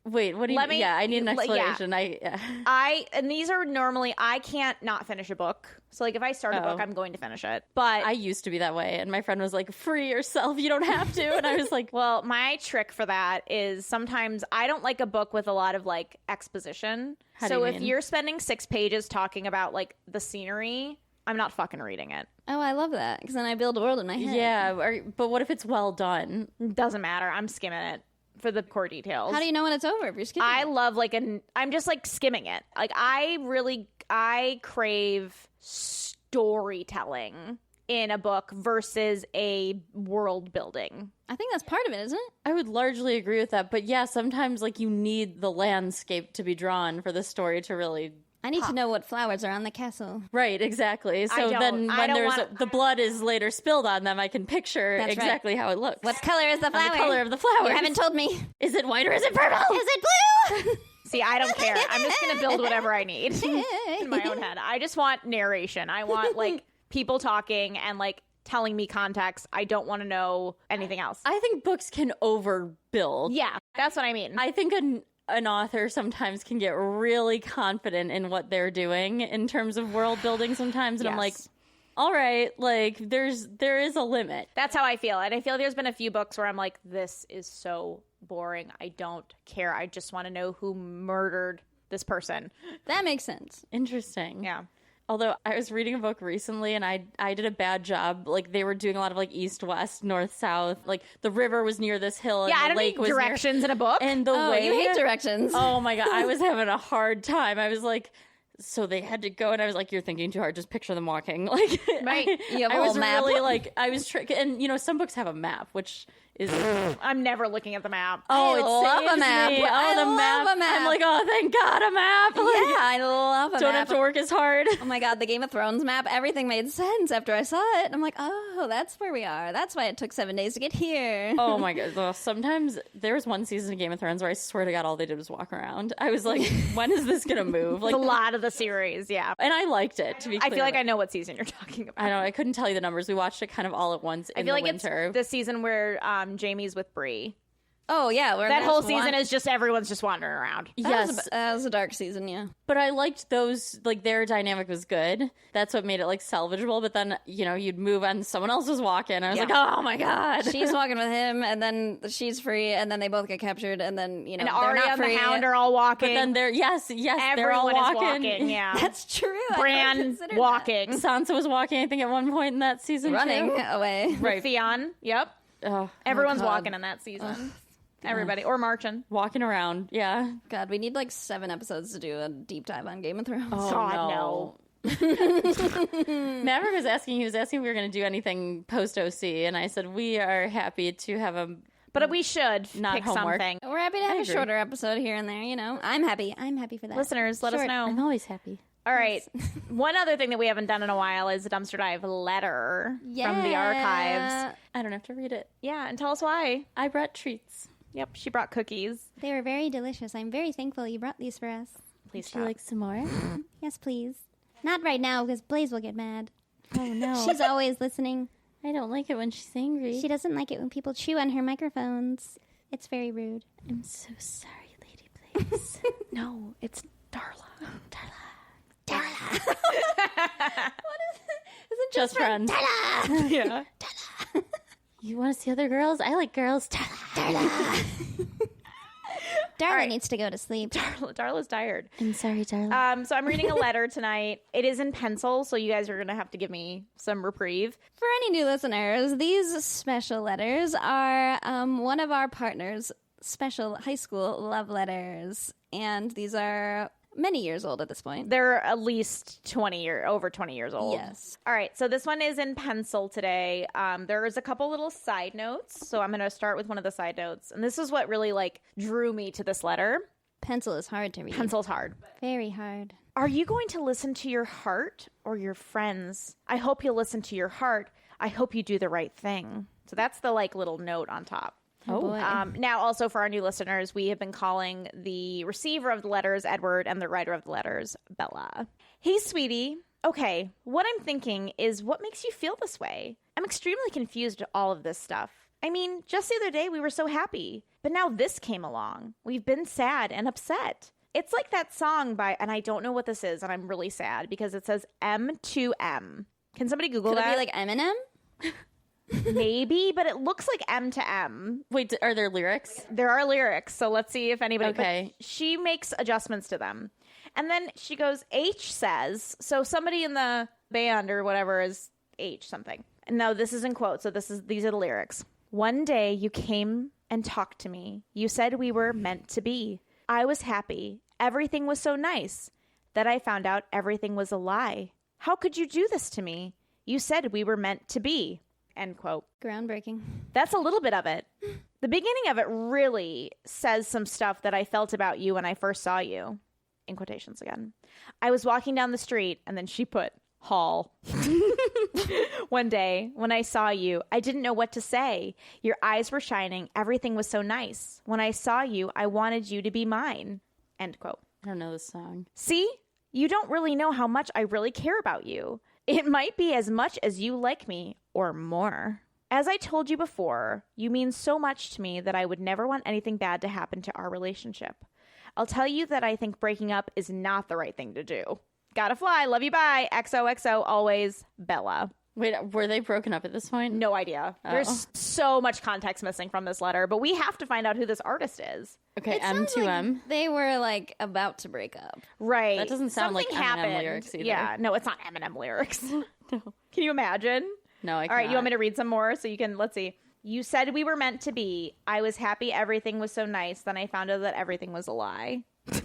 Wait, what do you Let me- yeah, I need an yeah. explanation. And these are normally, I can't not finish a book. So like if I start a book, I'm going to finish it. But I used to be that way, and my friend was like, free yourself, you don't have to. And I was like, well, my trick for that is sometimes I don't like a book with a lot of like exposition. How do So you if mean? you're spending 6 pages talking about like the scenery, I'm not fucking reading it. Oh, I love that because then I build a world in my head. yeah, but what if it's well done? Doesn't matter. I'm skimming it for the core details. How do you know when it's over if you're skipping? I it? love like I'm just like skimming it. Like I crave storytelling in a book versus a world building. I think that's part of it, isn't it? I would largely agree with that, but yeah, sometimes like you need the landscape to be drawn for the story to really. I need to know what flowers are on the castle. Right, exactly. So don't- then I when don't there's want- the blood is later spilled on them, I can picture That's right. exactly how it looks. What color is the flower? the color of the flower. You haven't told me. Is it white or is it purple? Is it blue? See, I don't care. I'm just going to build whatever I need in my own head. I just want narration. I want like people talking and like telling me context. I don't want to know anything else. I think books can overbuild. Yeah, that's what I mean. I think an author sometimes can get really confident in what they're doing in terms of world building sometimes, and I'm like, Yes. all right, like there is a limit. That's how I feel. And I feel there's been a few books where I'm like, this is so boring. I don't care. I just want to know who murdered this person. That makes sense. Interesting. Yeah. Although I was reading a book recently and I did a bad job. Like they were doing a lot of like east, west, north, south. Like the river was near this hill Yeah, I and the don't lake need was directions in a book. and the Oh, way you hate directions. Oh my God. I was having a hard time. I was like, so they had to go, and I was like, "You're thinking too hard. Just picture them walking." Like, Right. You have a I whole was map. really like, I was and you know, some books have a map, which is I'm never looking at the map. oh, I it love a saves map. me. I Oh, the love map. a map. I'm like, oh, thank God, a map. Like, Yeah, I love a don't map. have to work as hard. Oh my God, the Game of Thrones map, everything made sense after I saw it. I'm like, oh, that's where we are. That's why it took 7 days to get here. Oh my God. Well, sometimes there was one season of Game of Thrones where I swear to God, all they did was walk around. I was like, when is this going to move? Like, A lot of the series, yeah. and I liked it, to be I clear. feel like I know what season you're talking about. I don't. I couldn't tell you the numbers. We watched it kind of all at once in I feel the like winter. it's the season where Jamie's with Bree. Oh, yeah. That whole season is just everyone's just wandering around. Yes. That was a dark season, yeah. But I liked those, like, their dynamic was good. That's what made it, like, salvageable. But then, you know, you'd move and someone else was walking. I was like, oh, my God. She's walking with him, and then she's free, and then they both get captured, and then, you know, And they're Arya not and free. the Hound are all walking. But then they're, yes, they're all Everyone is walking. walking, yeah. That's true. Bran walking. Sansa was walking, I think, at one point in that season. Running too. away. Right. Theon, yep. Oh, Everyone's God. walking in that season. Everybody. Or marching. walking around. Yeah. God, we need like 7 episodes to do a deep dive on Game of Thrones. Oh, God, no. Maverick was asking if we were going to do anything post OC, and I said we are happy to have a But we should Not pick homework. something. We're happy to have a agree. shorter episode here and there, you know. I'm happy. I'm happy for that. Listeners, let us Short. know. I'm always happy. All right. One other thing that we haven't done in a while is a dumpster dive letter from the archives. I don't have to read it. Yeah, and tell us why. I brought treats. Yep, she brought cookies. They were very delicious. I'm very thankful you brought these for us. Please Would you like some more? Yes, please. Not right now, because Blaze will get mad. Oh no. She's always listening. I don't like it when she's angry. She doesn't like it when people chew on her microphones. It's very rude. I'm so sorry, Lady Blaze. No, it's Darla. Is it Just friends. Yeah. You want to see other girls? I like girls. Darla needs to go to sleep. Darla's tired. I'm sorry, Darla. So I'm reading a letter tonight. It is in pencil, so you guys are going to have to give me some reprieve. For any new listeners, these special letters are one of our partners' special high school love letters. And these are many years old at this point. They're at least over 20 years old. Yes. All right, so this one is in pencil today. There's a couple little side notes, so I'm going to start with one of the side notes. And this is what really, drew me to this letter. Pencil is hard to read. Pencil's hard. Very hard. Are you going to listen to your heart or your friends? I hope you'll listen to your heart. I hope you do the right thing. So that's the, little note on top. Oh, boy. Now, also for our new listeners, we have been calling the receiver of the letters Edward and the writer of the letters Bella. Hey, sweetie. Okay, what I'm thinking is, what makes you feel this way? I'm extremely confused at all of this stuff. I mean, just the other day we were so happy, but now this came along. We've been sad and upset. It's like that song by, and I don't know what this is, and I'm really sad because it says M2M. Can somebody Google Could that? it be like Eminem? Maybe, but it looks like M to M. Wait, are there lyrics? There are lyrics, so let's see if anybody. Okay. But she makes adjustments to them, and then she goes. H says, so somebody in the band or whatever is H something. And no, this is in quotes. So these are the lyrics. One day you came and talked to me. You said we were meant to be. I was happy. Everything was so nice. That I found out everything was a lie. How could you do this to me? You said we were meant to be. End quote. Groundbreaking. That's a little bit of it. The beginning of it really says some stuff that I felt about you when I first saw you. In quotations again. I was walking down the street, and then she put hall. One day, when I saw you, I didn't know what to say. Your eyes were shining. Everything was so nice. When I saw you, I wanted you to be mine. End quote. I don't know this song. See? You don't really know how much I really care about you. It might be as much as you like me, or more. As I told you before, you mean so much to me that I would never want anything bad to happen to our relationship. I'll tell you that I think breaking up is not the right thing to do. Gotta fly. Love you. Bye. XOXO. Always, Bella. Wait, were they broken up at this point? No idea. There's so much context missing from this letter, but we have to find out who this arartist is. Okay, It sounds like M2M. they were about to break up. Right. That doesn't sound like Something Eminem happened. lyrics either. Yeah. No, it's not Eminem lyrics. No. Can you imagine? No, I All right, you cannot. want me to read some more so you can, let's see. You said we were meant to be. I was happy everything was so nice. Then I found out that everything was a lie. Oh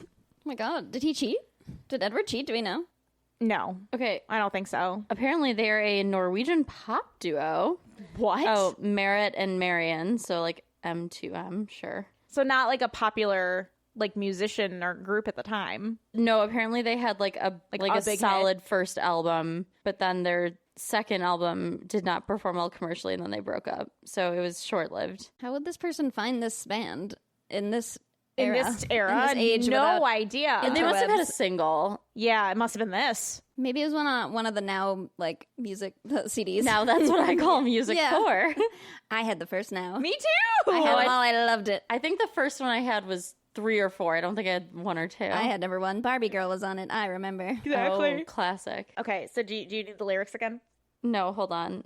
my God. Did he cheat? Did Edward cheat? Do we know? No, Okay, I don't think so. apparently they're a Norwegian pop duo. What? Oh, Merritt and Marion, so M2M, sure. So not like a popular musician or group at the time. No, apparently they had a a big solid first album, but then their second album did not perform well commercially, and then they broke up. So it was short lived. How would this person find this band in this in this era. In this age no without idea. And they must have had a single. Yeah, it must have been this. Maybe it was one of the Now like music CDs. Now that's what I call music Yeah. for. I had the first Now. Me too. I had them all. I loved it. I think the first one I had was 3 or 4. I don't think I had 1 or 2. I had number 1. Barbie Girl was on it. I remember. Oh, classic. Okay, so do you need the lyrics again? No, hold on.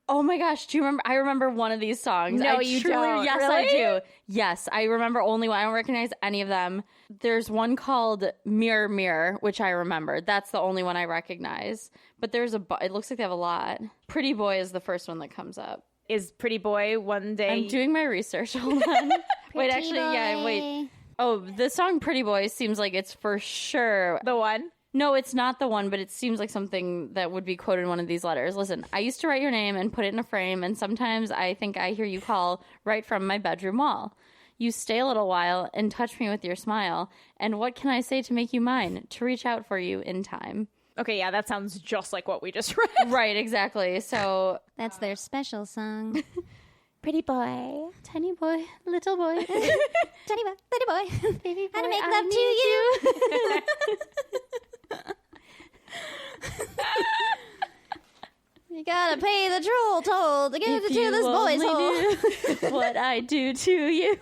Oh my gosh, do you remember? I remember one of these songs. No, I you truly, don't. Yes, Really? I do. Yes, I remember only one. I don't recognize any of them. There's one called Mirror Mirror, which I remember. That's the only one I recognize. But there's it looks like they have a lot. Pretty Boy is the first one that comes up. Is Pretty Boy One Day? I'm doing my research. Hold on. Wait, actually, yeah, wait. Oh, the song Pretty Boy seems like it's for sure. The one? No, it's not the one, but it seems like something that would be quoted in one of these letters. Listen, I used to write your name and put it in a frame, and sometimes I think I hear you call right from my bedroom wall. You stay a little while and touch me with your smile, and what can I say to make you mine? To reach out for you in time. Okay, yeah, that sounds just like what we just read. Right, exactly. So, That's their special song. Pretty Boy. tiny boy, little boy, Teddy boy, little boy, baby boy, how to make I love to need you. You gotta pay the troll toll to get If into you this boy's only hole. knew what I do to you.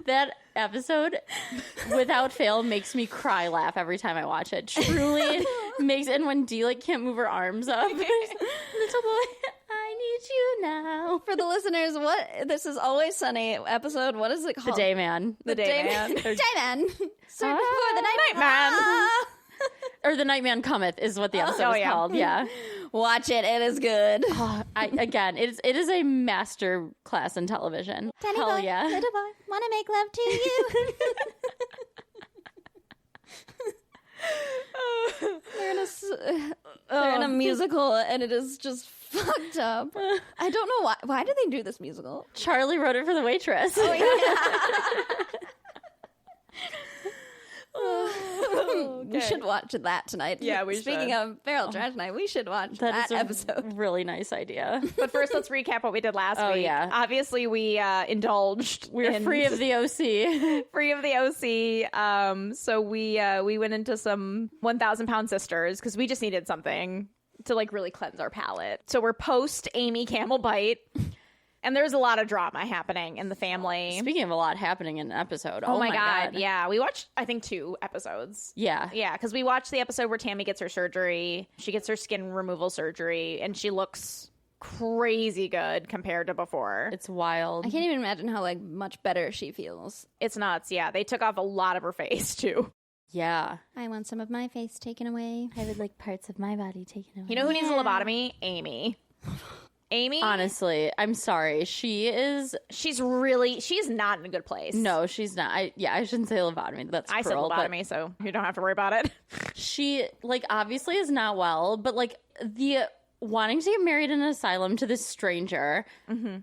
That episode, without fail, makes me cry laugh every time I watch it. Truly makes, and when Dee like can't move her arms up, little boy, I need you now. For the listeners, this is Always Sunny episode. What is it The called? Day Man, The Day Man. Day Man. Search Ah, for the night man. Ah. or The Night Man Cometh is what the episode is yeah. called. Yeah. Watch it. It is good. Again, it is a master class in television. Teddy Hell boy, yeah. little boy, wanna make love to you. They're in a musical, and it is just fucked up. I don't know why. Why did they do this musical? Charlie wrote it for the waitress. We should watch that tonight. Yeah, we Speaking should. of Feral Trash Night, we should watch that That is a episode. really nice idea. But first, let's recap what we did last week. yeah. Obviously, we indulged. We're free of the OC. free of the OC. So we went into some 1,000-pound sisters because we just needed something to like really cleanse our palate. So we're post Amy Camel Bite. And there's a lot of drama happening in the family. Speaking of a lot happening in an episode. Oh my God. Yeah. We watched, I think, 2 episodes. Yeah. Yeah. Because we watched the episode where Tammy gets her surgery. She gets her skin removal surgery. And she looks crazy good compared to before. It's wild. I can't even imagine how like much better she feels. It's nuts. Yeah. They took off a lot of her face, too. Yeah. I want some of my face taken away. I would like parts of my body taken away. You know who needs a lobotomy? Amy. Amy? Honestly, I'm sorry. She's not in a good place. no, she's not. I shouldn't say lobotomy. That's I said cruel, but lobotomy, so you don't have to worry about it. she like obviously is not well, but like the wanting to get married in an asylum to this stranger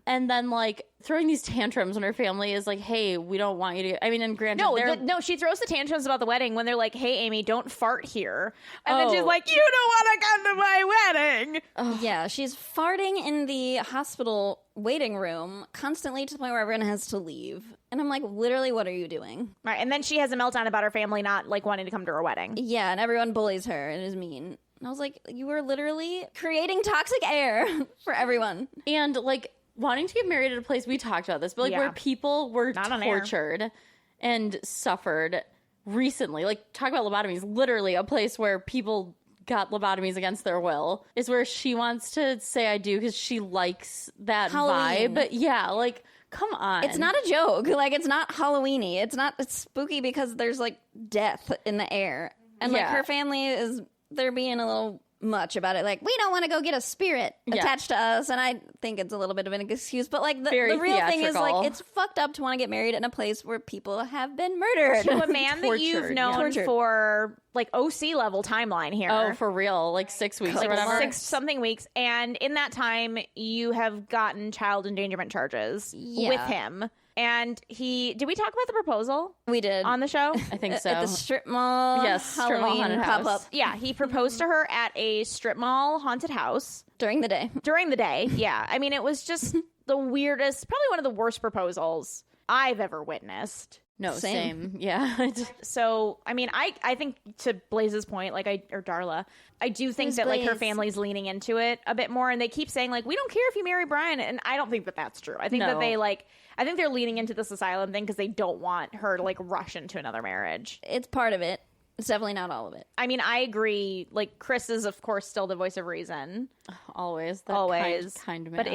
and then like throwing these tantrums when her family is like, hey, we don't want you to, I mean, and granted No, she throws the tantrums about the wedding when they're like, hey, Amy, don't fart here. And then she's Oh. like, you don't want to come to my wedding. Yeah, she's farting in the hospital waiting room constantly to the point where everyone has to leave. And I'm like, literally, what are you doing? Right, and then she has a meltdown about her family not like wanting to come to her wedding. Yeah, and everyone bullies her and is mean. And I was like, you were literally creating toxic air for everyone. and like wanting to get married at a place, we talked about this, but like Yeah. where people were Not on air. tortured and suffered recently, like talk about lobotomies, literally a place where people got lobotomies against their will is where she wants to say I do because she likes that Halloween. vibe. Yeah, like come on. It's not a joke. Like, it's not Halloween-y. It's spooky because there's like death in the air. And like Yeah. her family they're being a little much about it. Like, we don't want to go get a spirit Yeah. attached to us. And I think it's a little bit of an excuse. But like the Very real thing is theatrical. like, it's fucked up to want to get married in a place where people have been murdered. To a man that you've Tortured, known Tortured. for like OC level timeline here. Oh, for real, like 6 weeks like or whatever. 6-something weeks. And in that time, you have gotten child endangerment charges Yeah. with him. And did we talk about the proposal We did. on the show? I think so. At the strip mall. Yes, strip mall Halloween haunted pop-up house. Yeah, he proposed to her at a strip mall haunted house during the day. during the day. Yeah. I mean, it was just the weirdest, probably one of the worst proposals I've ever witnessed. No, same. Yeah. So, I mean, I think to Blaze's point, like or Darla, I do think that like her family's leaning into it a bit more, and they keep saying like, we don't care if you marry Brian, and I don't think that that's true. I think that I think they're leaning into this asylum thing because they don't want her to like rush into another marriage. It's part of it. It's definitely not all of it. I mean, I agree. Like, Chris is, of course, still the voice of reason. Always. Kind man. But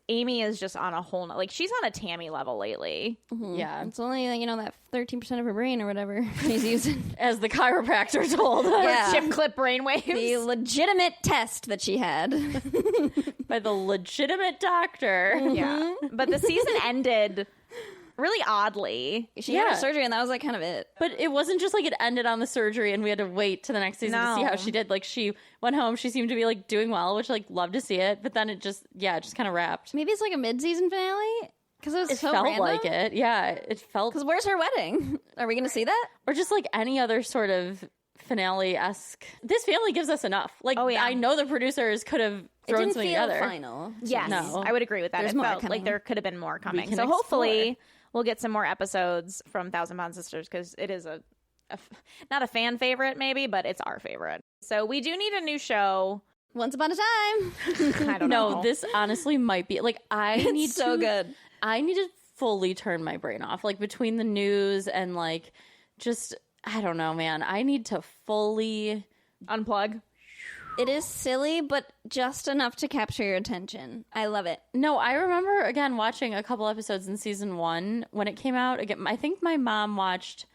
Amy is just on a whole, like, she's on a Tammy level lately. Mm-hmm. Yeah. It's only, that 13% of her brain or whatever she's using. As the chiropractor told us. Yeah. Chip clip brainwaves. The legitimate test that she had. By the legitimate doctor. Yeah. But the season ended really oddly. She had a surgery, and that was like kind of it. But it wasn't just like it ended on the surgery and we had to wait to the next season to see how she did. Like, she went home, she seemed to be like doing well, which like love to see it. But then it just kind of wrapped. Maybe it's like a mid-season finale because it felt random. like it. Yeah, it felt. Because where's her wedding? Are we going to see that? Or just like any other sort of finale-esque. This family gives us enough. Like, I know the producers could have thrown something together. It didn't feel final. Yes, no. I would agree with that. There's it more felt coming. like there could have been more coming. So hopefully we'll get some more episodes from Thousand Pound Sisters because it is a not a fan favorite maybe, but it's our favorite. So we do need a new show. Once Upon a Time. I don't know. No, this honestly might be like It's so good. I need to fully turn my brain off, like between the news and like just I don't know, man. I need to fully unplug. It is silly, but just enough to capture your attention. I love it. No, I remember, again, watching a couple episodes in season 1 when it came out. Again, I think my mom watched,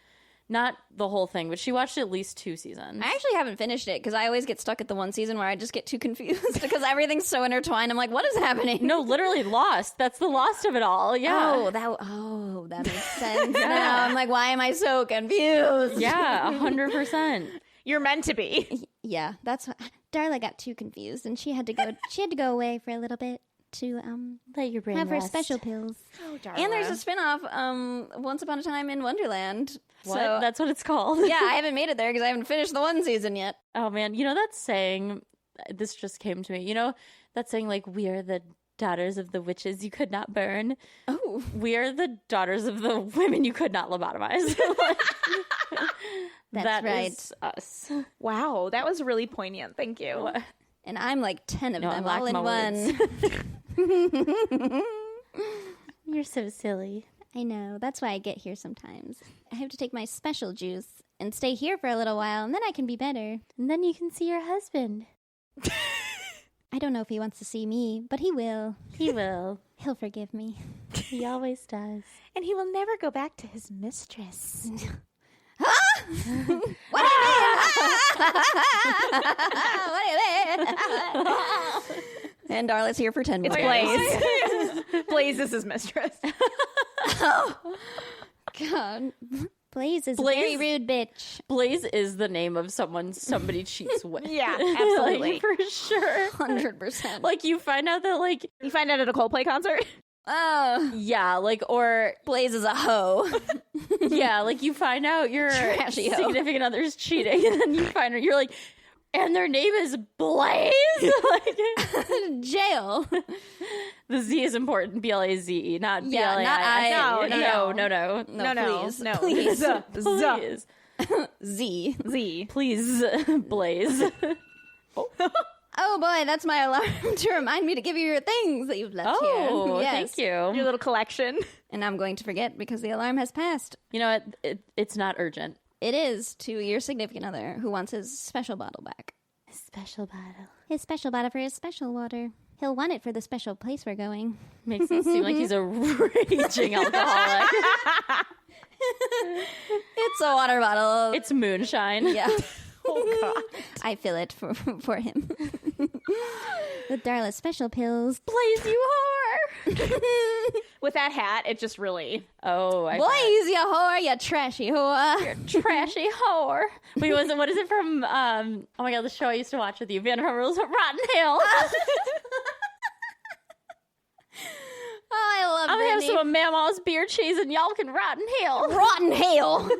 not the whole thing, but she watched at least 2 seasons. I actually haven't finished it because I always get stuck at the one season where I just get too confused because everything's so intertwined. I'm like, what is happening? No, literally Lost. That's the Lost of it all. Yeah. That makes sense now. I'm like, why am I so confused? Yeah, 100%. You're meant to be. Yeah, that's what, Darla got too confused and she had to go away for a little bit to let your brain have rest. her special pills. Oh, Darla. And there's a spin-off, Once Upon a Time in Wonderland. What? So, That's what it's called. yeah, I haven't made it there because I haven't finished the one season yet. Oh man, you know that saying, this just came to me, you know that saying like, we are the daughters of the witches you could not burn. Oh. We are the daughters of the women you could not lobotomize. That's right. Is us. Wow, that was really poignant. Thank you. What? And I'm like 10 of them I all in one. You're so silly. I know. That's why I get here sometimes. I have to take my special juice and stay here for a little while, and then I can be better. And then you can see your husband. I don't know if he wants to see me, but he will. He will. He'll forgive me. He always does. And he will never go back to his mistress. What do you mean? What do you mean? And Darla's here for 10 more. It's Blaze. Blaze is his mistress. Oh, God. Blaze is a very rude bitch. Blaze is the name of someone somebody cheats with. Yeah, absolutely. Like, for sure. 100%. Like, you find out that, like... You find out at a Coldplay concert? Oh. Yeah, like, or... Blaze is a hoe. Yeah, like, you find out your Trashy hoe. significant other's cheating, and then you find out, you're like... And their name is Blaze? Like, Jail. the Z is important. B-L-A-Z-E, not Yeah, B-L-A-I. not I. No. No. Please. Please. Z. Z. Please, Blaze. Oh boy, that's my alarm to remind me to give you your things that you've left here. Oh, Yes. thank you. Your little collection. And I'm going to forget because the alarm has passed. You know what? It's not urgent. It is to your significant other who wants his special bottle back. His special bottle. His special bottle for his special water. He'll want it for the special place we're going. Makes it seem like he's a raging alcoholic. It's a water bottle. It's moonshine. Yeah. Oh, God. I fill it for him. With Darla's special pills. Blaze, you whore! With that hat, it just really... Oh, I Blaze, you whore, you trashy whore. trashy whore. Wait, what is it from, oh my God, the show I used to watch with you, Vanderpump Rules, Rotten Hill. Oh, I love I'm gonna have Brittany. some of Mama's beer cheese and y'all can Rotten Hill. Rotten Hill.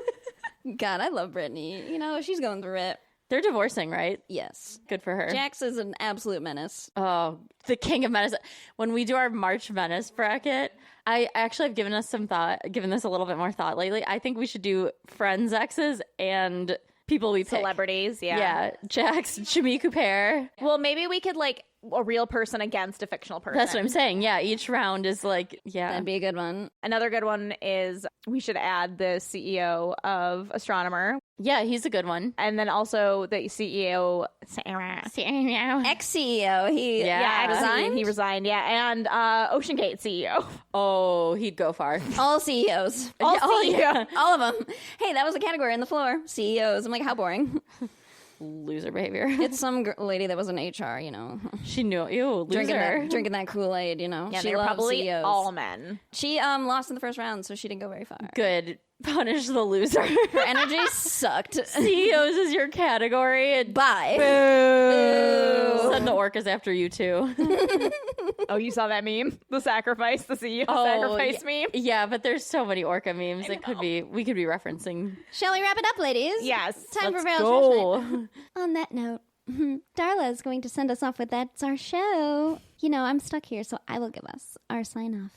God, I love Brittany. You know, she's going through it. They're divorcing, right? Yes. Good for her. Jax is an absolute menace. Oh, the king of menace. When we do our March menace bracket, I actually have given this a little bit more thought lately. I think we should do friends' exes and people we pick. Celebrities, yeah. Yeah, Jax, Jimmy Cooper. Well, maybe we could like a real person against a fictional person. That's what I'm saying. Yeah, each round is like, yeah. That'd be a good one. Another good one is we should add the CEO of Astronomer. Yeah, he's a good one. And then also the CEO, Ex-CEO. He resigned? He resigned, yeah. And OceanGate CEO. Oh, he'd go far. All CEOs. All CEOs. Yeah. All of them. Hey, that was a category on the floor. CEOs. I'm like, how boring. Loser behavior. It's some lady that was in HR, you know. She knew. Ew, loser. Drinking that Kool-Aid, you know. Yeah, she they're loves probably CEOs. all men. She lost in the first round, so she didn't go very far. Good. Punish the loser. Her energy sucked. CEOs is your category. Bye. Boo. Send the orcas after you too. Oh, you saw that meme? The sacrifice, the CEO sacrifice meme? Yeah, but there's so many orca memes we could be referencing. Shall we wrap it up, ladies? Yes. Time for Let's Feral go. Judgment. On that note, Darla is going to send us off with That's Our Show. You know, I'm stuck here, so I will give us our sign off.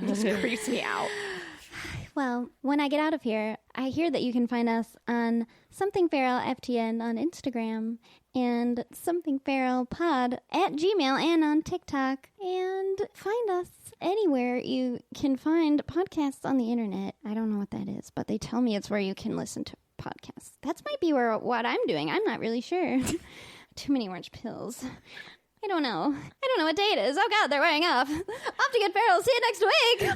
Just creeps me out. Well, when I get out of here, I hear that you can find us on Something Feral FTN on Instagram and Something Feral Pod at Gmail and on TikTok. And find us anywhere you can find podcasts on the internet. I don't know what that is, but they tell me it's where you can listen to podcasts. That might be what I'm doing. I'm not really sure. Too many orange pills. I don't know what day it is. Oh, God, they're wearing off. Off to get feral. See you next week.